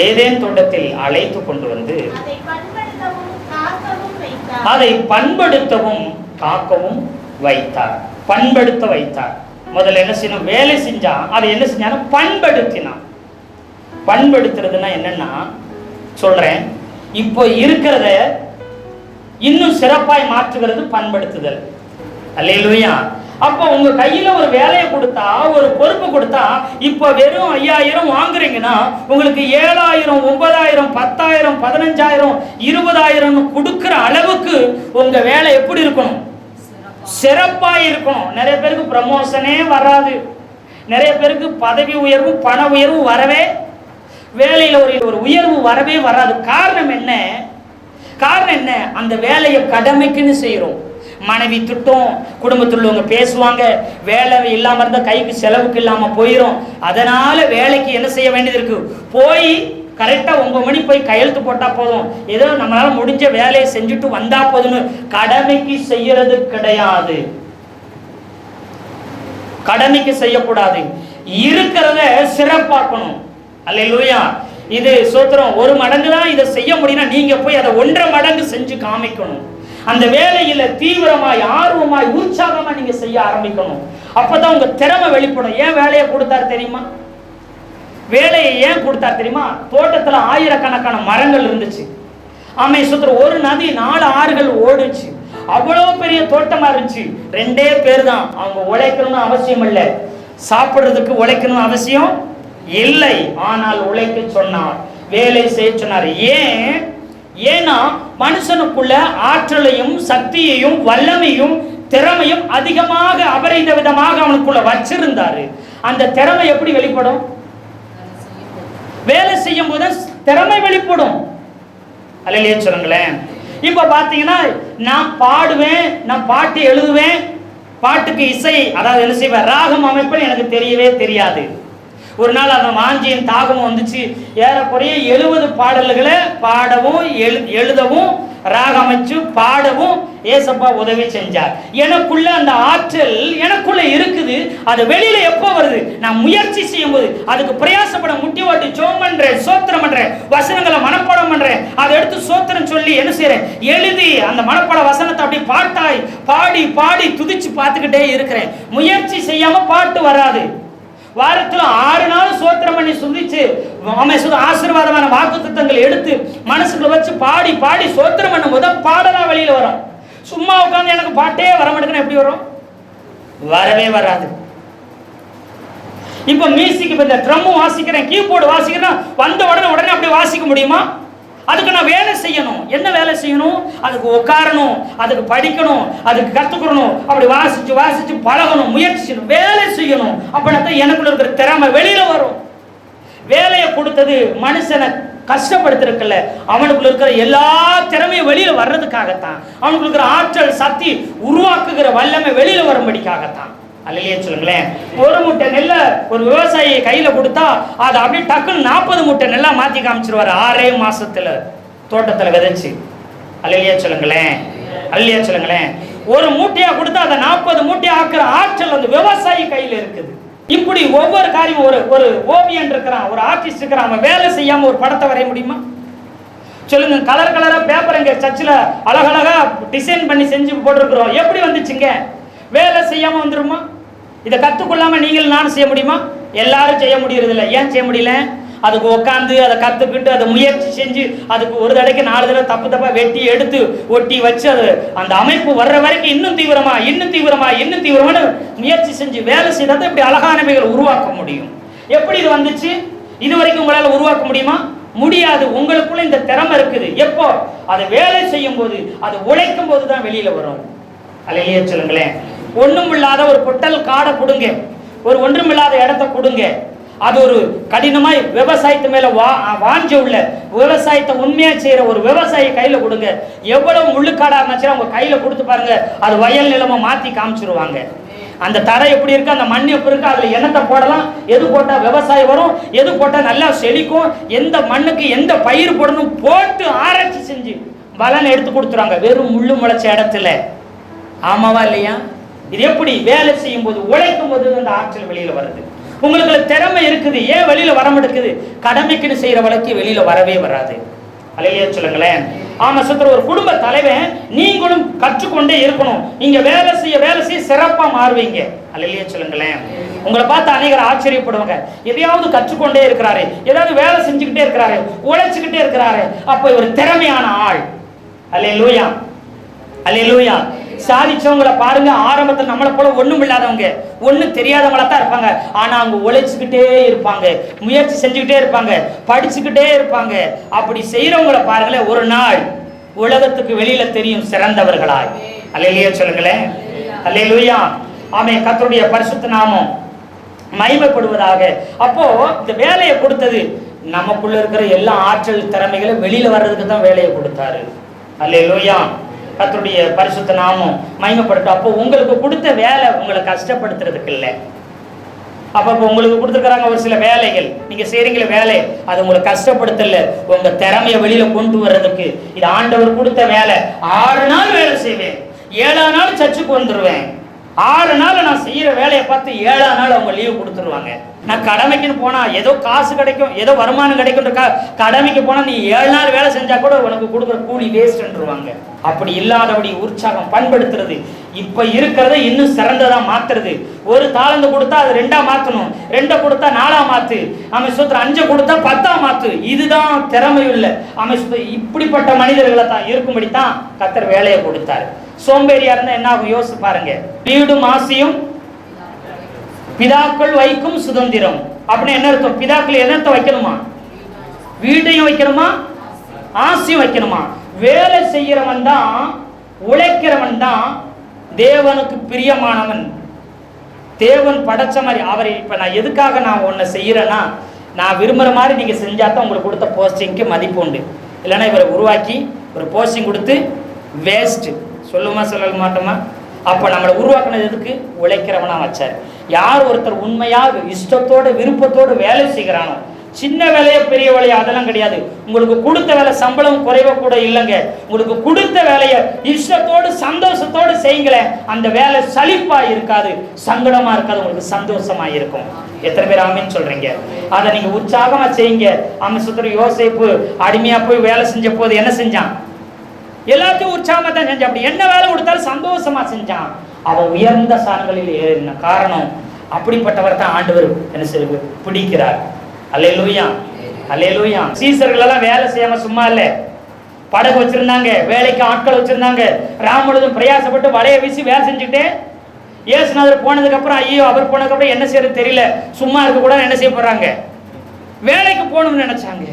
ஏதேன் தோட்டத்தில் அழைத்து கொண்டு வந்து அதை பண்படுத்தவும் காக்கவும் வைத்தார். பண்படுத்த வைத்தார். முதல்ல என்ன செய்யணும்? வேலை செஞ்சா அதை என்ன செஞ்சானா பண்படுத்தினான். பண்படுத்துறதுன்னா என்னன்னா சொல்றேன், இப்போ இருக்கிறத இன்னும் சிறப்பாய் மாற்றுகிறது பண்படுத்துதல். அல்லேலூயா. அப்போ உங்க கையில ஒரு வேலையை கொடுத்தா, ஒரு பொறுப்பு கொடுத்தா, இப்ப வெறும் 5000 வாங்குறீங்கன்னா உங்களுக்கு 7000 9000 10,000 15,000 20,000 கொடுக்கிற அளவுக்கு உங்க வேலை எப்படி இருக்கணும்? சிறப்பா இருக்கணும். நிறைய பேருக்கு ப்ரமோஷனே வராது, நிறைய பேருக்கு பதவி உயர்வு பண உயர்வு வரவே, வேலையில ஒரு உயர்வு வரவே வராது. காரணம் என்ன? காரணம் என்ன? அந்த வேலையை கடமைக்குன்னு செய்யறோம். மனைவி திட்டம், குடும்பத்தில் உள்ளவங்க பேசுவாங்க, வேலை இல்லாம இருந்தா கைக்கு செலவுக்கு இல்லாம போயிடும். அதனால வேலைக்கு என்ன செய்ய வேண்டியது இருக்கு? போய் கரெக்டா 9 மணி போய் கையெழுத்து போட்டா போதும், ஏதோ நம்மளால முடிஞ்ச வேலையை செஞ்சுட்டு வந்தா போதும்னு கடமைக்கு செய்யறது கிடையாது. கடமைக்கு செய்யக்கூடாது, இருக்கிறத சிறப்பாக்கணும். அல்லேலூயா. இது சோத்திரம். 1 மடங்கு தான் இதை செய்ய முடியும்னா நீங்க போய் அதை 1.5 மடங்கு செஞ்சு காமிக்கணும். அந்த வேலையில தீவிரமாய் ஆர்வமாய் உற்சாகமா நீங்க செய்ய ஆரம்பிக்கணும். அப்பதான் உங்க திறமை வெளிப்படும். ஏன் வேலையை கொடுத்தாரு தெரியுமா? வேலையை ஏன் கொடுத்தாரு தெரியுமா? தோட்டத்துல ஆயிரக்கணக்கான மரங்கள் இருந்துச்சு. ஆமை சுத்திர ஒரு நதி 4 ஆறுகள் ஓடுச்சு. அவ்வளவு பெரிய தோட்டமா இருந்துச்சு. 2 பேர் தான். அவங்க உழைக்கணும்னு அவசியம் இல்லை, சாப்பிடுறதுக்கு உழைக்கணும் அவசியம் இல்லை. ஆனால் உழைக்க சொன்னார், வேலை செய்ய சொன்னார். ஏன்னா மனுஷனுக்குள்ள ஆற்றலையும் சக்தியையும் வல்லமையும் திறமையும் அதிகமாக அபரித விதமாக அவனுக்குள்ள வச்சிருந்தாரு. அந்த திறமை எப்படி வெளிப்படும்? வேலை செய்யும் போது திறமை வெளிப்படும். அல்லையே சொல்லுங்களேன். இப்ப பாத்தீங்கன்னா நான் பாடுவேன், நான் பாட்டு எழுதுவேன், பாட்டுக்கு இசை அதாவது என்ன செய்வேன், ராகம் அமைப்பு எனக்கு தெரியவே தெரியாது. ஒரு நாள் அந்த வாஞ்சியின் தாகமும் வந்துச்சு. ஏறக்குறைய 70 பாடல்களை பாடவும் எழுதவும் ராக அமைச்சு பாடவும் ஏசப்பா உதவி செஞ்சார். எனக்குள்ள அந்த ஆற்றல் எனக்குள்ள இருக்குது. அது வெளியில எப்போ வருது? நான் முயற்சி செய்யும் போது, அதுக்கு பிரயாசப்பட முட்டி ஓட்டி ஜெபம் பண்றேன், சோத்திரம் பண்றேன், வசனங்களை மனப்பாடம் பண்றேன், அதை எடுத்து சோத்திரம் சொல்லி என்ன செய்யறேன், எழுதி அந்த மனப்பாட வசனத்தை அப்படி பாட்டாய் பாடி பாடி துதிச்சு பார்த்துக்கிட்டே இருக்கிறேன். முயற்சி செய்யாம பாட்டு வராது. வாரத்துல 6 நாள் சோத்திரம் பண்ணி சுதிச்சு ஆசீர்வாதமான வாக்குத்தத்தங்கள் எடுத்து மனசுக்குள்ள வச்சு பாடி பாடி சோத்திரம் பண்ணும் போது பாடலா வெளியில வரும். சும்மா உட்கார்ந்து எனக்கு பாட்டே வர மாட்டேங்குன்னு எப்படி வரும்? வரவே வராது. இப்ப மியூசிக், இப்ப இந்த ட்ரம் வாசிக்கிறேன், கீபோர்டு வாசிக்கிறேன், வந்த உடனே அப்படி வாசிக்க முடியுமா? அதுக்கு நான் வேலை செய்யணும். என்ன வேலை செய்யணும்? அதுக்கு உட்காரணும், அதுக்கு படிக்கணும், அதுக்கு கத்துக்கணும், அப்படி வாசிச்சு வாசிச்சு பழகணும், முயற்சி செய்யணும், வேலை செய்யணும். அப்படின்னா எனக்குள்ள இருக்கிற திறமை வெளியில வரும். வேலையை கொடுத்தது மனுஷனை கஷ்டப்படுத்திருக்கல, அவனுக்குள்ள இருக்கிற எல்லா திறமையும் வெளியில வர்றதுக்காகத்தான். அவனுக்குள்ள இருக்கிற ஆற்றல் சக்தி உருவாக்குகிற வல்லமை வெளியில வரும்படிக்காகத்தான். அல்லையே சொல்லுங்களேன். ஒரு மூட்டை நெல்லை ஒரு விவசாயி கையில கொடுத்தா அதை அப்படியே டக்குன்னு 40 மூட்டை நெல்லா மாத்தி காமிச்சிருவாரு 6 மாசத்துல தோட்டத்துல விதைச்சு. அல்லையே சொல்லுங்களேன். அல்லையே சொல்லுங்களேன். ஒரு மூட்டையா கொடுத்தா அதை 40 மூட்டையா ஆக்குற ஆற்றல் அந்த விவசாயி கையில இருக்குது. இப்படி ஒவ்வொரு காரியமும் ஒரு ஓவியன் இருக்கிறான், ஒரு ஆர்டிஸ்ட் இருக்கிறான், அவன் வேலை செய்யாம ஒரு படத்தை வரைய முடியுமா? சொல்லுங்க. கலர் கலரா பேப்பர் எங்க சர்ச்சில் அழகழகா டிசைன் பண்ணி செஞ்சு போட்டிருக்கிறோம். எப்படி வந்துச்சுங்க? வேலை செய்யாம வந்துருமா? இதை கத்துக்கொள்ளாம நீங்கள் நானும் செய்ய முடியுமா? எல்லாரும் செய்ய முடியறது இல்லை. ஏன் செய்ய முடியல? அதுக்கு உட்காந்து அதை கத்துக்கிட்டு அதை முயற்சி செஞ்சு அதுக்கு ஒரு தடவைக்கு 4 தடவை தப்பா வெட்டி எடுத்து ஒட்டி வச்சு அது அந்த அமைப்பு வர்ற வரைக்கும் இன்னும் தீவிரமா முயற்சி செஞ்சு வேலை செய்தால் இப்படி அழகானவைகள் உருவாக்க முடியும். எப்படி இது வந்துச்சு? இது வரைக்கும் உங்களால உருவாக்க முடியுமா? முடியாது. உங்களுக்குள்ள இந்த திறமை இருக்குது. எப்போ? அதை வேலை செய்யும் போது, அது உழைக்கும் போது தான் வெளியில வரும். அல்லையே சொல்லுங்களேன். ஒண்ணும் இல்லாத ஒரு பொட்டல் காடை கொடுங்க, ஒரு ஒன்றுமில்லாத இடத்த கொடுங்க, அது ஒரு கடினமாய் விவசாயத்து மேல வாஞ்ச உள்ள விவசாயத்தை உண்மையா செய்யற ஒரு விவசாயி கையில கொடுங்க. எவ்வளவு முள்ளுக்காடா இருந்துச்சுன்னா அவங்க கையில கொடுத்து பாருங்க, அது வயல் நிலமா மாத்தி காமிச்சிருவாங்க. அந்த தரை எப்படி இருக்கு, அந்த மண் எப்படி இருக்கு, அதுல என்னத்தை போடலாம், எது போட்டா விவசாயம் வரும், எது போட்டா நல்லா செழிக்கும், எந்த மண்ணுக்கு எந்த பயிர் போடணும் போட்டு ஆராய்ச்சி செஞ்சு பலன் எடுத்து கொடுத்துருவாங்க வெறும் முள்ளு முளைச்ச இடத்துல. ஆமாவா இல்லையா? இது எப்படி? வேலை செய்யும் போது, உழைக்கும் போது அந்த ஆற்றல் வெளியில வருது. உங்களுக்கு திறமை இருக்குது, ஏன் வெளியில வர மாட்டேங்குது? கடமைக்குன்னு செய்யற வழக்கு வெளியில வரவே வராது. அல்லையே சொல்லுங்களேன். ஆமா சுத்தர், ஒரு குடும்ப தலைவன் நீங்களும் கற்றுக்கொண்டே இருக்கணும். நீங்க வேலை செய்ய சிறப்பா மாறுவீங்க. அல்லையே சொல்லுங்களேன். உங்களை பார்த்து அநேகர் ஆச்சரியப்படுவாங்க. எதையாவது கற்றுக்கொண்டே இருக்கிறாரு, ஏதாவது வேலை செஞ்சுக்கிட்டே இருக்கிறாரு, உழைச்சுக்கிட்டே இருக்கிறாரு, அப்ப இவர் திறமையான ஆள். அல்லேலூயா, அல்லேலூயா. சாதிச்சவங்களை பாருங்க, ஆரம்பத்தில் நம்மளை போல ஒண்ணும் இல்லாதவங்க, ஒண்ணும் தெரியாதவங்களா தான் இருப்பாங்க. ஆனா அவங்க உழைச்சுக்கிட்டே இருப்பாங்க, முயற்சி செஞ்சுக்கிட்டே இருப்பாங்க, படிச்சுக்கிட்டே இருப்பாங்க. அப்படி செய்யறவங்களை பாருங்களேன், ஒரு நாள் உலகத்துக்கு வெளியில தெரியும் சிறந்தவர்களாய். அல்லேலூயா சொல்லுங்களேன். அல்லேலூயா. ஆமென். கர்த்தருடைய பரிசுத்த நாமம் மகிமைப்படுவதாக. அப்போ இந்த வேலையை கொடுத்தது நமக்குள்ள இருக்கிற எல்லா ஆற்றல் திறமைகளை வெளியில வர்றதுக்கு தான் வேலையை கொடுத்தாரு. அல்லேலூயா. கர்த்தருடைய பரிசுத்த நாமம் மகிமைப்படட்டும். அப்போ உங்களுக்கு கொடுத்த வேலை உங்களை கஷ்டப்படுத்துறதுக்கு இல்லை. அப்போ உங்களுக்கு கொடுத்துருக்குறாங்க ஒரு சில வேலைகள், நீங்க செய்றீங்களே வேலை, அது உங்களை கஷ்டப்படுத்தல, உங்க திறமையை வெளியில கொண்டு வர்றதுக்கு. இது ஆண்டவர் கொடுத்த வேலை. 6 நாள் வேலை செய்வேன், 7ஆம் நாள் சர்ச்சுக்கு வந்துருவேன். 6 நாள் நான் செய்யற வேலையை பார்த்து 7ஆம் நாள் அவங்க லீவு கொடுத்துருவாங்க. நான் கடமைக்குன்னு போனா ஏதோ காசு கிடைக்கும், ஏதோ வருமானம் கிடைக்கும், கடமைக்கு போனா நீ 7 நாள் வேலை செஞ்சா கூட உனக்கு கொடுக்குற கூலி வேஸ்ட்ன்றுவாங்க. அப்படி இல்லாதபடி உற்சாகம் பண்படுத்துறது, இப்ப இருக்கிறத இன்னும் சிறந்ததா மாத்துறது. ஒரு தாளந்து கொடுத்தா அது 2ஆ மாத்தணும், 2 கொடுத்தா 4ஆ மாத்து, அவன் சுத்தர் 5 கொடுத்தா 10ஆ மாத்து. இதுதான் திறமை இல்லை. அவன் இப்படிப்பட்ட மனிதர்களை தான் இருக்கும்படித்தான் கர்த்தர் வேலையை கொடுத்தாரு. சோம்பேறியா இருந்தா என்ன ஆகும் யோசிச்சு பாருங்க. வீடும் ஆசையும் பிதாக்கள் வைக்கும் சுதந்திரம் அப்படின்னு என்ன அர்த்தம்? பிதாக்கள் என்னத்தை வைக்கணுமா? வீட்டையும் வைக்கணுமா, ஆசையும் வைக்கணுமா? வேலை செய்யறவன் தான், உழைக்கிறவன் தான் தேவனுக்கு பிரியமானவன். தேவன் படைச்ச மாதிரி அவரை. இப்ப நான் எதுக்காக நான் உன்னை செய்யறேன்னா, நான் விரும்புகிற மாதிரி நீங்கள் செஞ்சால் தான் உங்களுக்கு கொடுத்த போஸ்டிங்க்கு மதிப்பு உண்டு. இல்லைன்னா இவரை உருவாக்கி ஒரு போஸ்டிங் கொடுத்து வேஸ்ட்டு சொல்லுமா சொல்ல மாட்டோமா? அப்போ நம்மளை உருவாக்குனது எதுக்கு? உழைக்கிறவனா வச்சார். யார் ஒருத்தர் உண்மையாக இஷ்டத்தோடு விருப்பத்தோடு வேலை செய்கிறானோ, சின்ன வேலையோ பெரிய வேலையோ அதெல்லாம் கிடையாது. உங்களுக்கு கொடுத்த வேலை சம்பளம் குறைவா கூட இல்லைங்க. உங்களுக்கு கொடுத்த வேலையை இஷ்டத்தோடு சந்தோஷத்தோடு செய்யுங்களேன். அந்த வேலை சலிப்பா இருக்காது, சங்கடமா இருக்காது, உங்களுக்கு சந்தோஷமா இருக்கும். எத்தனை பேர் ஆமீன் சொல்றீங்க? அதை நீங்க உற்சாகமா செய்யுங்க. அம்சத்துல யோசேப்பு அடிமையா போய் வேலை செஞ்ச போது என்ன செஞ்சான்? எல்லாத்தையும் உற்சாகமா தான் செஞ்சான். அப்படி என்ன வேலை கொடுத்தாலும் சந்தோஷமா செஞ்சான். அவன் உயர்ந்த சாரங்களில் ஏறின காரணம் அப்படிப்பட்டவர் தான் ஆண்டவர் என்ன செய்வது பிடிக்கிறார். அல்லேலூயா, அல்லேலூயா. சீசர்கள் எல்லாம் வேலை செய்யாம சும்மா இல்ல, படகு வச்சிருந்தாங்க, வேலைக்கு ஆட்கள் வச்சிருந்தாங்க. ராமுழுதும் பிரயாசப்பட்டு வலைய வீசி வேலை செஞ்சுக்கிட்டே இயேசுநாதர் போனதுக்கு அப்புறம் ஐயோ அவர் போனதுக்கு அப்புறம் என்ன செய்யறது தெரியல, சும்மா இருக்க கூட என்ன செய்ய போறாங்க, வேலைக்கு போகணும்னு நினைச்சாங்க.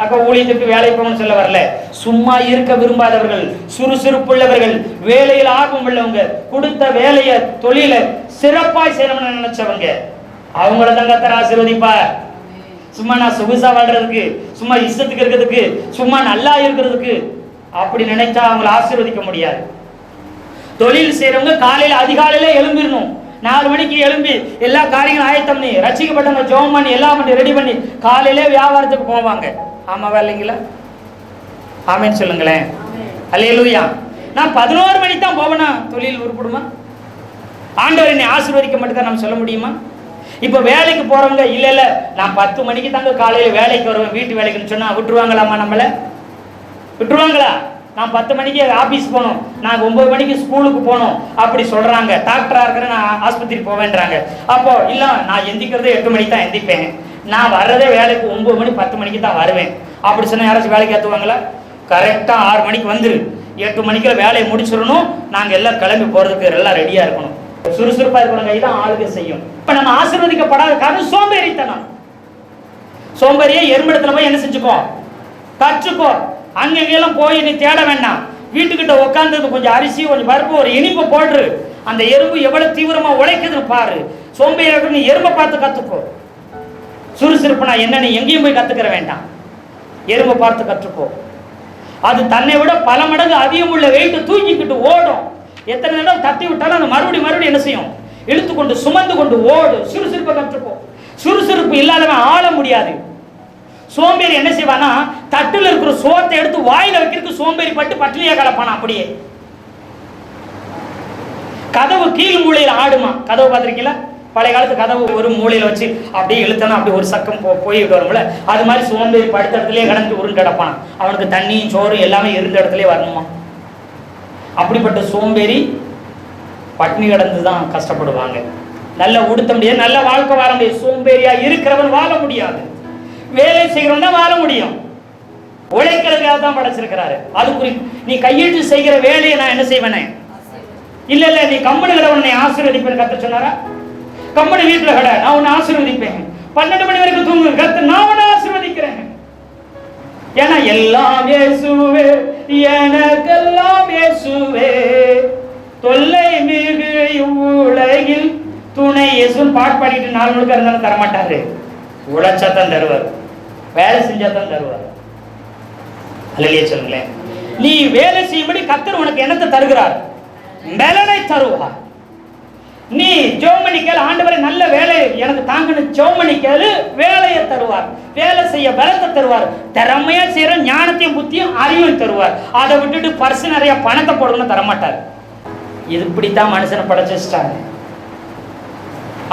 அக்கா ஊழியத்துக்கு வேலைக்கு போகணும்னு சொல்ல வரல, சும்மா இருக்க விரும்பாதவர்கள், சுறுசுறுப்புள்ளவர்கள், வேலையில் ஆர்வம் உள்ளவங்க, கொடுத்த வேலையை தொழிலை சிறப்பாய் செய்யணும்னு நினைச்சவங்க, அவங்கள தான் கர்த்தர் ஆசீர்வதிப்பார். சும்மா நான் சொகுசா வாழ்றதுக்கு, சும்மா இஷ்டத்துக்கு இருக்கிறதுக்கு, சும்மா நல்லா இருக்கிறதுக்கு அப்படி நினைச்சா அவங்களை ஆசீர்வதிக்க முடியாது. தொழில் செய்யறவங்க காலையில அதிகாலையில எழும்பிடணும். 4 மணிக்கு எழும்பி எல்லா காரியங்களும் ஆயத்தம் பண்ணி ரட்சிக்கப்பட்டவங்க ஜெபம் பண்ணி எல்லாம் பண்ணி ரெடி பண்ணி காலையிலே வியாபாரத்துக்கு போவாங்க. ஆமாவா இல்லைங்களா? ஆமேன்னு சொல்லுங்களேன். அல்லேலூயா. நான் 11 மணிக்கு தான் போவேனா தொழில் உருப்படுமா? ஆண்டவர் என்னை ஆசீர்வதிக்க மட்டும்தான் நம்ம சொல்ல முடியுமா? இப்போ வேலைக்கு போறவங்க இல்ல இல்ல நான் 10 மணிக்கு தாங்க காலையில வேலைக்கு வருவேன், வீட்டு வேலைக்குன்னு சொன்னா விட்டுருவாங்களாமா? நம்மள விட்டுருவாங்களா? நான் 10 மணிக்கு ஆபீஸ் போகணும், நான் 9 மணிக்கு ஸ்கூலுக்கு போகணும் அப்படி சொல்றாங்க. டாக்டரா இருக்கிற நான் ஆஸ்பத்திரிக்கு போவேன்றாங்க. அப்போ இல்ல நான் எந்திக்கிறதே 8 மணிக்கு தான் எந்திப்பேன், நான் வர்றதே வேலைக்கு 9 மணி 10 மணிக்கு தான் வருவேன் அப்படி சொன்னா யாராச்சும் வேலைக்கு ஏற்றுவாங்களா? கரெக்டா 6 மணிக்கு வந்துரு, 8 மணிக்குள்ள வேலையை முடிச்சிடணும், நாங்க எல்லாம் கிளம்பி போறதுக்கு எல்லாம் ரெடியா இருக்கணும். சுறுசுறுப்பா இருக்கிறவங்க இதான் ஆளுகை செய்யும். இப்ப நம்ம ஆசீர்வதிக்கப்படாத காரணம் சோம்பேறித்தனம். சோம்பேறியை எறும்பிடத்துல போய் என்ன செஞ்சுக்கோ, கற்றுக்கோ. அங்கெல்லாம் போய் நீ தேட வேண்டாம், வீட்டுக்கிட்ட உட்காந்து கொஞ்சம் அரிசி கொஞ்சம் பருப்பு ஒரு இனிப்பு போடுறு, அந்த எறும்பு எவ்வளவு தீவிரமா உழைக்குதுன்னு பாரு. சோம்பேறியாக நீ எறும்பை பார்த்து கத்துக்கோ. சுறுசுறுப்புனா என்ன நீ எங்கேயும் போய் கத்துக்கிற வேண்டாம், எறும்பை பார்த்து கற்றுக்கோ. அது தன்னை விட பல மடங்கு அதிகம் உள்ள வெயிட்டு தூக்கிக்கிட்டு ஓடும். எத்தனை நேரம் தட்டி விட்டாலும் அது மறுபடியும் என்ன செய்யும், இழுத்து கொண்டு சுமந்து கொண்டு ஓடு. சுறுசுறுப்பை கற்றுக்கோ. சுறுசுறுப்பு இல்லாதவன் ஆள முடியாது. சோம்பேறி என்ன செய்வானா, தட்டுல இருக்கிற சோத்தை எடுத்து வாயில வைக்கிறதுக்கு சோம்பேறி பட்டு பட்டினியா கலப்பானா. அப்படியே கதவு கீழ் மூலையில ஆடுமா. கதவு பார்த்திருக்கீங்களா? பழைய காலத்து கதவு ஒரு மூலையில வச்சு அப்படியே இழுத்தனா அப்படி ஒரு சக்கம் போயிட்டு வரும்ல, அது மாதிரி சோம்பேறி படுத்த இடத்துலயே கடந்து உருண்டு கிடப்பான். அவனுக்கு தண்ணியும் சோறு எல்லாமே இருந்த இடத்துலயே வரணுமா. அப்படிப்பட்ட சோம்பேறி பட்னி கடந்து தான் கஷ்டப்படுவாங்க. நல்ல உடுத்த முடியாது, நல்ல வாழ்க்கை வாழ முடியாது. சோம்பேறியா இருக்கிறவன் வாழ முடியாது. வேலை செய்கிறவன் தான் வாழ முடியும். உழைக்கிறதுக்காக தான் படைச்சிருக்கிறாரு. அது நீ கையெழுத்து செய்கிற வேலையை நான் என்ன செய்வேனே? இல்ல இல்ல நீ கம்பெனிகளை உன்னை ஆசீர்வதிப்பேன் கத்த சொன்னாரா? கம்பெனி வீட்டுல கடை நான் உன்னை ஆசீர்வதிப்பேன், 12 மணி வரைக்கும் தூங்கு கத்த நான் உன்னை ஆசீர்வதிக்கிறேன். ஏன்னா எல்லாம் இயேசுவே, எனக்கெல்லாம் இயேசுவே, தொல்லை மிகு இவ்வுலகில் துணை இயேசுன்னு பாட்டு பாடிட்டு 4 மணிக்கு இருந்தாலும் தரமாட்டாரு. உழைச்சாத்தான் தருவார், வேலை செஞ்சாதான் தருவார். அல்லேலூயா சொல்லுங்களேன். நீ வேலை செய்யும்படி கர்த்தர் உனக்கு என்னத்தை தருகிறார்? பலனை தருவார். நீ ஜெபம் கேளு, ஆண்டவரே நல்ல வேலை எனக்கு தாங்கன்னு ஜெபம் கேளு, வேலையை தருவார். வேலை செய்ய பலத்தை தருவார். திறமையா செய்யற ஞானத்தையும் புத்தியும் அறிவையும் தருவார். அதை விட்டுட்டு பர்சு நிறைய பணத்தை போடணும்னு தரமாட்டார். இது இப்படித்தான் மனுஷனை படைச்சிட்டாங்க.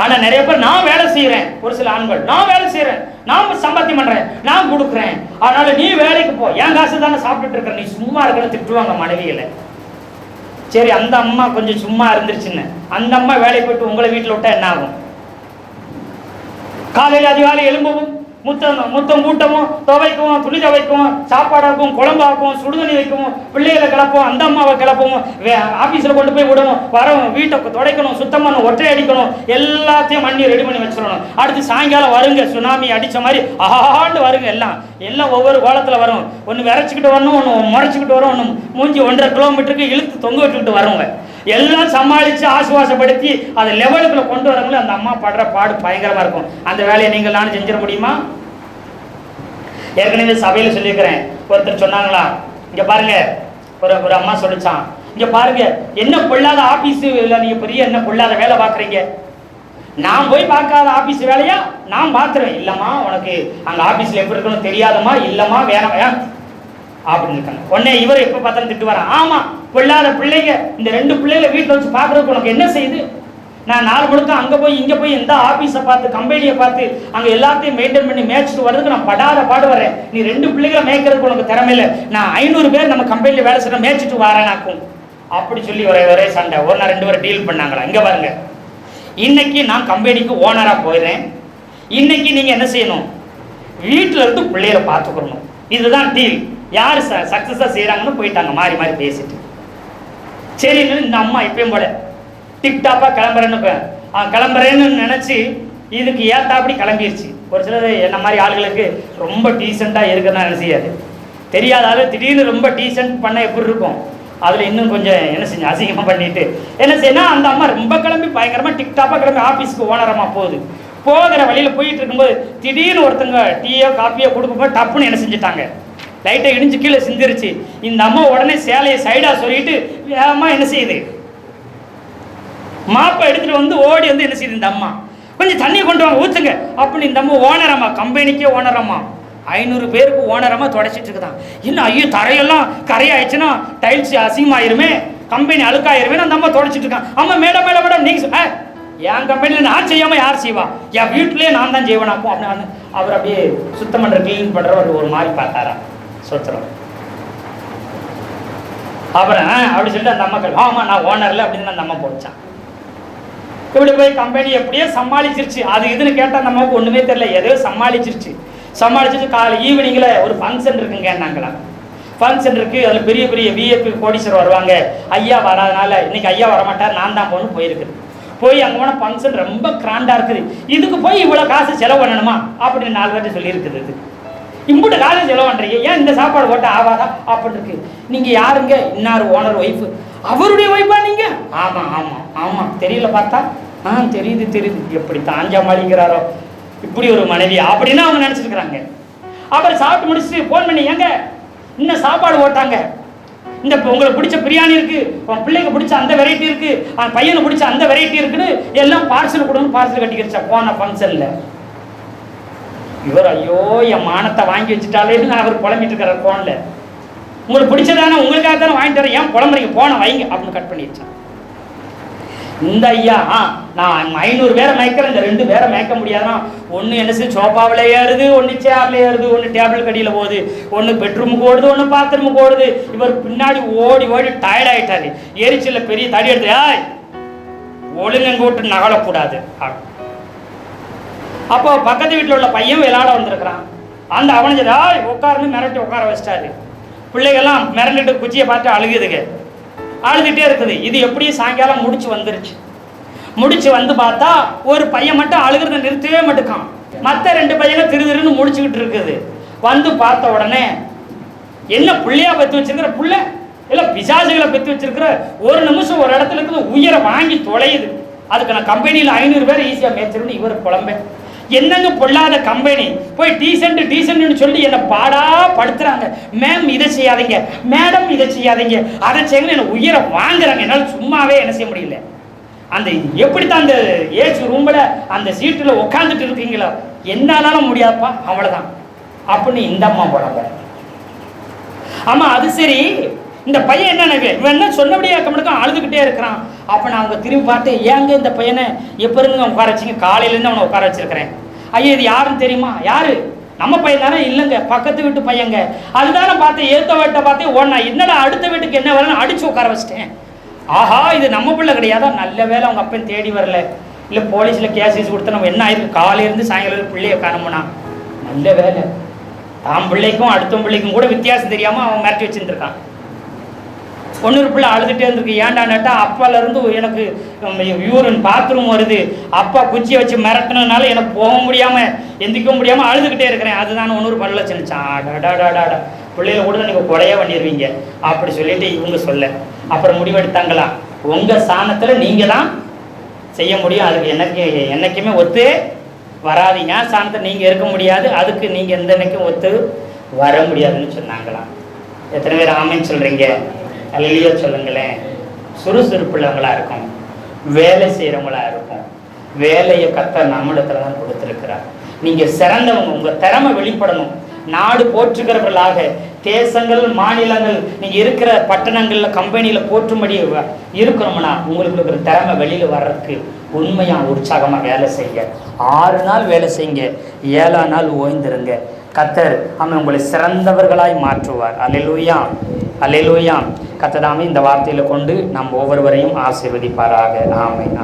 ஆனா நிறைய பேர் நான் வேலை செய்யறேன், ஒரு சில ஆண்கள் நான் வேலை செய்யறேன், நான் சம்பாத்தியம் பண்றேன், நான் கொடுக்குறேன், அதனால நீ வேலைக்கு போ, என் காசு தானே சாப்பிட்டுட்டு இருக்க, நீ சும்மா இருக்கன்னு திட்டுவாங்க மனைவியில. சரி அந்த அம்மா கொஞ்சம் சும்மா இருந்துருச்சுன்னு அந்த அம்மா வேலைக்கு போயிட்டு உங்களை வீட்டில் விட்டா என்ன ஆகும்? காலையில் அதிகாலை எழும்பவும் முத்தம் கூட்டவும் துவைக்கவும் துணி துவைக்கவும் சாப்பாடாக்கும் குழம்பாக்கும் சுடுதண்ணி வைக்கவும் பிள்ளைகளை கிளப்பவும் அந்த அம்மாவை கிளப்பவும் ஆஃபீஸில் கொண்டு போய் விடவும் வரவும் வீட்டை துடைக்கணும் சுத்தம் பண்ணணும் ஒற்றை அடிக்கணும் எல்லாத்தையும் மண்ணி ரெடி பண்ணி வச்சிடணும். அடுத்து சாயங்காலம் வருங்க, சுனாமி அடித்த மாதிரி ஆண்டு வருங்க, எல்லாம் ஒவ்வொரு கோலத்தில் வரும். ஒன்று விரைச்சிக்கிட்டு வரணும், ஒன்று முறைச்சிக்கிட்டு வரும், ஒன்று மூஞ்சி 1.5 கிலோமீட்டருக்கு இழுத்து தொங்க விட்டுக்கிட்டு வருங்க. எல்லாம் சமாளித்து ஆசுவாசப்படுத்தி அதை லெவலுக்குள்ள கொண்டு வரவங்களும் அந்த அம்மா படுற பாடு பயங்கரமாக இருக்கும். அந்த வேலையை நீங்கள் நானும் செஞ்சிட முடியுமா? ஏற்கனவே சபையில் சொல்லியிருக்கிறேன். ஒருத்தர் சொன்னாங்களா, இங்கே பாருங்க, ஒரு அம்மா சொல்லிச்சான், இங்கே பாருங்க என்ன பொல்லாத ஆஃபீஸு இல்லை, நீங்கள் பெரிய என்ன பொல்லாத வேலை பார்க்குறீங்க, நான் போய் பார்க்காத ஆஃபீஸ் வேலையா நான் பார்த்துருவேன். இல்லைம்மா, உனக்கு அங்கே ஆஃபீஸில் எப்படி இருக்கணும் தெரியாதம்மா, இல்லைம்மா வேணாம் வேணாம் அப்படின்னு இருக்காங்க. உடனே இவர் எப்போ பார்த்தாலும் திட்டு வரான். ஆமாம், பொல்லாத பிள்ளைங்க, இந்த 2 பிள்ளைகளை வீட்டில் வச்சு பார்க்குறதுக்கு உனக்கு என்ன செய்யுது? நான் 4 முழுக்க அங்கே போய் இங்கே போய் எந்த ஆஃபீஸை பார்த்து கம்பெனியை பார்த்து அங்கே எல்லாத்தையும் மெயின்டைன் பண்ணி மேய்ச்சிட்டு வர்றதுக்கு நான் படாத பாடு வரேன். நீ 2 பிள்ளைகளை மேய்க்கிறதுக்கு உனக்கு திறமை இல்லை. நான் 500 பேர் நம்ம கம்பெனியில் வேலை செய்ய மேய்ச்சிட்டு வரேனாக்கும் அப்படி சொல்லி ஒரே சண்டை. ஒரு நாள் 2 பேரும் டீல் பண்ணாங்களா. இங்கே பாருங்க, இன்னைக்கு நான் கம்பெனிக்கு ஓனராக போயிடுறேன், இன்னைக்கு நீங்கள் என்ன செய்யணும், வீட்டில் இருந்து பிள்ளைகளை பார்த்துக்கணும். இதுதான் டீல். யார் சக்ஸஸாக செய்கிறாங்கன்னு போயிட்டாங்க மாறி மாறி பேசிட்டு. சரி, இந்த அம்மா இப்பயும் போல டிப்டாப்பாக கிளம்புறேன்னு நினச்சி இதுக்கு ஏத்தாப்படி கிளம்பிடுச்சு. ஒரு சிலர் என்ன மாதிரி ஆளுகளுக்கு ரொம்ப டீசெண்டாக இருக்குன்னு நினச்சியாது. தெரியாத ஆள் திடீர்னு ரொம்ப டீசென்ட் பண்ண எப்படி இருக்கும், அதில் இன்னும் கொஞ்சம் என்ன செஞ்சு அசிங்கமாக பண்ணிட்டு என்ன செய்யணும், அந்த அம்மா ரொம்ப கிளம்பி பயங்கரமாக டிப்டாப்பாக கிளம்பி ஆஃபீஸ்க்கு ஓனரமாக போகுது. போகிற வழியில் போயிட்டு இருக்கும்போது திடீர்னு ஒருத்தங்க டீயோ காப்பியோ கொடுக்கும்போது டப்புன்னு என்ன செஞ்சுட்டாங்க, லைட்டை இடிஞ்சு கீழே சிந்திருச்சு. இந்த அம்மா உடனே சேலையை சைடாக சொல்லிட்டு வேகமாக என்ன செய்யுது, மாப்பை எடுத்துகிட்டு வந்து ஓடி வந்து என்ன செய்யுது, இந்த அம்மா கொஞ்சம் தண்ணி கொண்டு வாங்க ஊற்றுங்க அப்படின்னு. இந்த அம்மா ஓனரம்மா, கம்பெனிக்கே ஓனரம்மா, 500 பேருக்கு ஓனரமாக தொடச்சிட்டு இருக்குதான். இன்னும் ஐயோ தரையெல்லாம் கரையாயிடுச்சுன்னா டைல்ஸ் அசிங்கமாயிருமே, கம்பெனி அழுக்காயிருமே, அந்த அம்மா தொடச்சிட்டு இருக்கான். அம்மா மேடம் மேடம் மேடம் நீங்கள் என் கம்பெனியில் நான் செய்யாமல் யார் செய்வா, என் வீட்டிலேயே நான் தான் செய்வேனாக்கும் அப்படின்னு அவர் அப்படியே சுத்தம் பண்ணுற க்ளீன் பண்ணுறவர் ஒரு மாதிரி பார்த்தாரா சொத்துறோம். அப்புறம் அப்படி சொல்லிட்டு அந்த அம்மா ஆமாம் நான் ஓனரில் அப்படின்னு அந்த அம்மா போச்சான். இப்படி போய் கம்பெனி எப்படியோ சமாளிச்சிருச்சு. அது இதுன்னு கேட்டால் அந்த அம்மாவுக்கு ஒன்றுமே தெரியல, எதையோ சமாளிச்சிருச்சு. காலை ஈவினிங்கில் ஒரு ஃபங்க்ஷன் இருக்குங்க நாங்களாம். ஃபங்க்ஷன் இருக்குது, அதில் பெரிய பெரிய விஐபி கோடீஸ்வரர் வருவாங்க. ஐயா வராதனால இன்னைக்கு ஐயா வரமாட்டார், நான் தான் போகணும் போயிருக்குது. போய் அங்கே போனால் ஃபங்க்ஷன் ரொம்ப கிராண்டாக இருக்குது, இதுக்கு போய் இவ்வளோ காசு செலவு பண்ணணுமா அப்படின்னு 4 பேர்ட்டு சொல்லியிருக்குது. இது இம்புட்டு காசு செலவு பண்ணுறீங்க, ஏன் இந்த சாப்பாடு போட்ட ஆவாதா அப்படின்னு இருக்கு. நீங்கள் யாருங்க, இன்னார் ஓனர் ஒய்ஃபு, அவருடைய ஒய்ஃபா நீங்கள்? ஆமாம் ஆமாம் ஆமாம், தெரியல பார்த்தா தெரியுது தெரியுது, எப்படி தாஞ்சா மாளிகிறாரோ இப்படி ஒரு மனைவி அப்படின்னு அவங்க நினச்சிருக்கிறாங்க. அப்புறம் சாப்பிட்டு முடிச்சுட்டு ஃபோன் பண்ணி, ஏங்க இன்னும் சாப்பாடு போட்டாங்க, இந்த உங்களுக்கு பிடிச்ச பிரியாணி இருக்குது, உன் பிள்ளைக்கு பிடிச்ச அந்த வெரைட்டி இருக்குது, அவன் பையனுக்கு பிடிச்ச அந்த வெரைட்டி இருக்குன்னு எல்லாம் பார்சல் கொடுன்னு பார்சல் கட்டிக்கிடுச்சா போன ஃபங்க்ஷனில். இவர் ஐயோ என் மானத்தை வாங்கி வச்சுட்டாலேன்னு நான் அவர் புலம்பிட்டு இருக்கிறார் ஃபோனில். உங்களுக்கு பிடிச்சதானே உங்களுக்காக தானே வாங்கிட்டு வரேன், ஏன் புலம்புறீங்க, போன வைங்க அப்படின்னு கட் பண்ணி வச்சான். இந்த ஐயா நான் 500 பேரை மயக்கிறேன், இந்த 2 பேரை மயக்க முடியாதுன்னா ஒன்று என்ன செய்ய சோஃபாவில் ஏறுது, ஒன்று சேர்ல ஏறுது, ஒன்று டேபிள் கடியில் போகுது, ஒன்று பெட்ரூமுக்கு ஓடுது, ஒன்று பாத்ரூமுக்கு ஓடுது. இவர் பின்னாடி ஓடி ஓடி டயர்ட் ஆகிட்டாரு. எரிச்சலில் பெரிய தடி எடுத்து ஒழுங்கங்க விட்டு நகலக்கூடாது. அப்போ பக்கத்து வீட்டில் உள்ள பையன் விளையாட வந்திருக்கிறான். அந்த அவனை உட்காருன்னு மிரட்டி உட்கார வச்சிட்டாரு. பிள்ளைகள்லாம் மிரண்டுட்டு குச்சியை பார்த்து அழுகுதுங்க, அழுதுகிட்டே இருக்குது. இது எப்படியும் சாயங்காலம் முடிச்சு வந்துருச்சு. முடிச்சு வந்து பார்த்தா ஒரு பையன் மட்டும் அழுகிறத நிறுத்தவே மாட்டுக்கான். மற்ற 2 பையங்க திருன்னு முடிச்சுக்கிட்டு இருக்குது. வந்து பார்த்த உடனே என்ன பிள்ளையா பெற்று வச்சிருக்கிற புள்ள இல்லை பிசாசுகளை பெற்று வச்சிருக்கிற, ஒரு நிமிஷம் ஒரு இடத்துல இருக்குது உயிரை வாங்கி தொலையுது. அதுக்கு நான் கம்பெனியில் 500 பேர் ஈஸியாக மேய்ச்சிருன்னு இவர் புலம்பேன். என்னங்க பொல்லாத கம்பெனி, போய் டீசென்ட்னு சொல்லி என்னை பாடா படுத்துறாங்க. மேம் இதை செய்யாதீங்க, மேடம் இதை செய்யாதீங்க, அதை செய்யுங்க, என்னை உயிரை வாங்குறாங்க. என்னால் சும்மாவே என்ன செய்ய முடியல. அந்த எப்படித்தான் அந்த ஏசி ரூமில் அந்த சீட்டில் உட்காந்துட்டு இருக்கீங்களோ என்னாலும் முடியாதுப்பா, அவ்வளோதான் அப்படின்னு இந்த அம்மா போறாங்க. ஆமாம் அது சரி, இந்த பையன் என்ன இவன் என்ன சொன்னபடியே கம்மிடுக்கான், அழுதுகிட்டே இருக்கிறான். அப்போ நான் அவங்க திரும்பி பார்த்து, ஏங்க இந்த பையனை எப்போ இருந்து உட்கார வச்சிங்க, காலையிலேருந்து அவனை உட்கார வச்சிருக்கிறேன். ஐயா இது யாருன்னு தெரியுமா? யாரு? நம்ம பையன் தானே? இல்லைங்க பக்கத்து வீட்டு பையங்க. அதுதானே பார்த்தேன், ஏற்ற வீட்டை பார்த்தேன் ஓடனா, என்னடா அடுத்த வீட்டுக்கு என்ன வரலன்னு அடிச்சு உட்கார வச்சிட்டேன். ஆஹா இது நம்ம பிள்ளை கிடையாதா, நல்ல வேலை அவங்க அப்பன் தேடி வரல, இல்லை போலீஸில் கேஸ் கொடுத்தா நம்ம என்ன ஆயிருக்கு, காலையிலேருந்து சாயங்காலம் பிள்ளைய காணமுனா, நல்ல வேலை. தான் பிள்ளைக்கும் அடுத்த பிள்ளைக்கும் கூட வித்தியாசம் தெரியாமல் அவன் மிரட்டி வச்சுருந்துருக்கான். ஒன்னொரு பிள்ளை அழுதுகிட்டே இருந்திருக்கு. ஏன்டா நட்டா அப்பாலேருந்து எனக்கு யூரின் பாத்ரூம் வருது, அப்பா குச்சியை வச்சு மிரட்டினதுனால எனக்கு போக முடியாமல் எந்திக்க முடியாமல் அழுதுகிட்டே இருக்கிறேன், அதுதான் ஒன்னொரு பல்ல சின்னிச்சான். பிள்ளைகளை கூட நீங்கள் கொலையாக பண்ணிடுவீங்க அப்படி சொல்லிட்டு இவங்க சொல்ல. அப்புறம் முடிவெடுத்தாங்களா, உங்கள் ஸ்தானத்தில் நீங்கள் தான் செய்ய முடியும். அதுக்கு என்னைக்குமே ஒத்து வராது. என் ஸ்தானத்தில் நீங்கள் இருக்க முடியாது, அதுக்கு நீங்கள் எந்த என்னைக்கும் ஒத்து வர முடியாதுன்னு சொன்னாங்களாம். எத்தனை பேர் ஆமைன்னு சொல்கிறீங்க? அல்லேலூயா சொல்லுங்களேன். சுறுசுறுப்புள்ளவங்களாக இருக்கும், வேலை செய்கிறவங்களா இருக்கும். வேலையை கர்த்தர் நம்மிடத்துல தான் கொடுத்துருக்கிறார். நீங்கள் சிறந்தவங்க, உங்கள் திறமை வெளிப்படணும். நாடு போற்றுகிறவர்களாக, தேசங்கள் மாநிலங்கள் நீங்கள் இருக்கிற பட்டணங்களில் கம்பெனியில் போற்றும்படி இருக்கணும்னா உங்களுக்கு இருக்கிற திறமை வெளியில் வர்றதுக்கு உண்மையாக உற்சாகமாக வேலை செய்யுங்க. 6 நாள் வேலை செய்யுங்க, 7ஆம் நாள் ஓய்ந்திருங்க. கர்த்தர் அவன் உங்களை சிறந்தவர்களாய் மாற்றுவார். அல்லேலூயா, அல்லேலூயா. கர்த்தர் தாமே இந்த வார்த்தையில கொண்டு நம் ஒவ்வொருவரையும் ஆசீர்வதிப்பாராக. ஆமென்.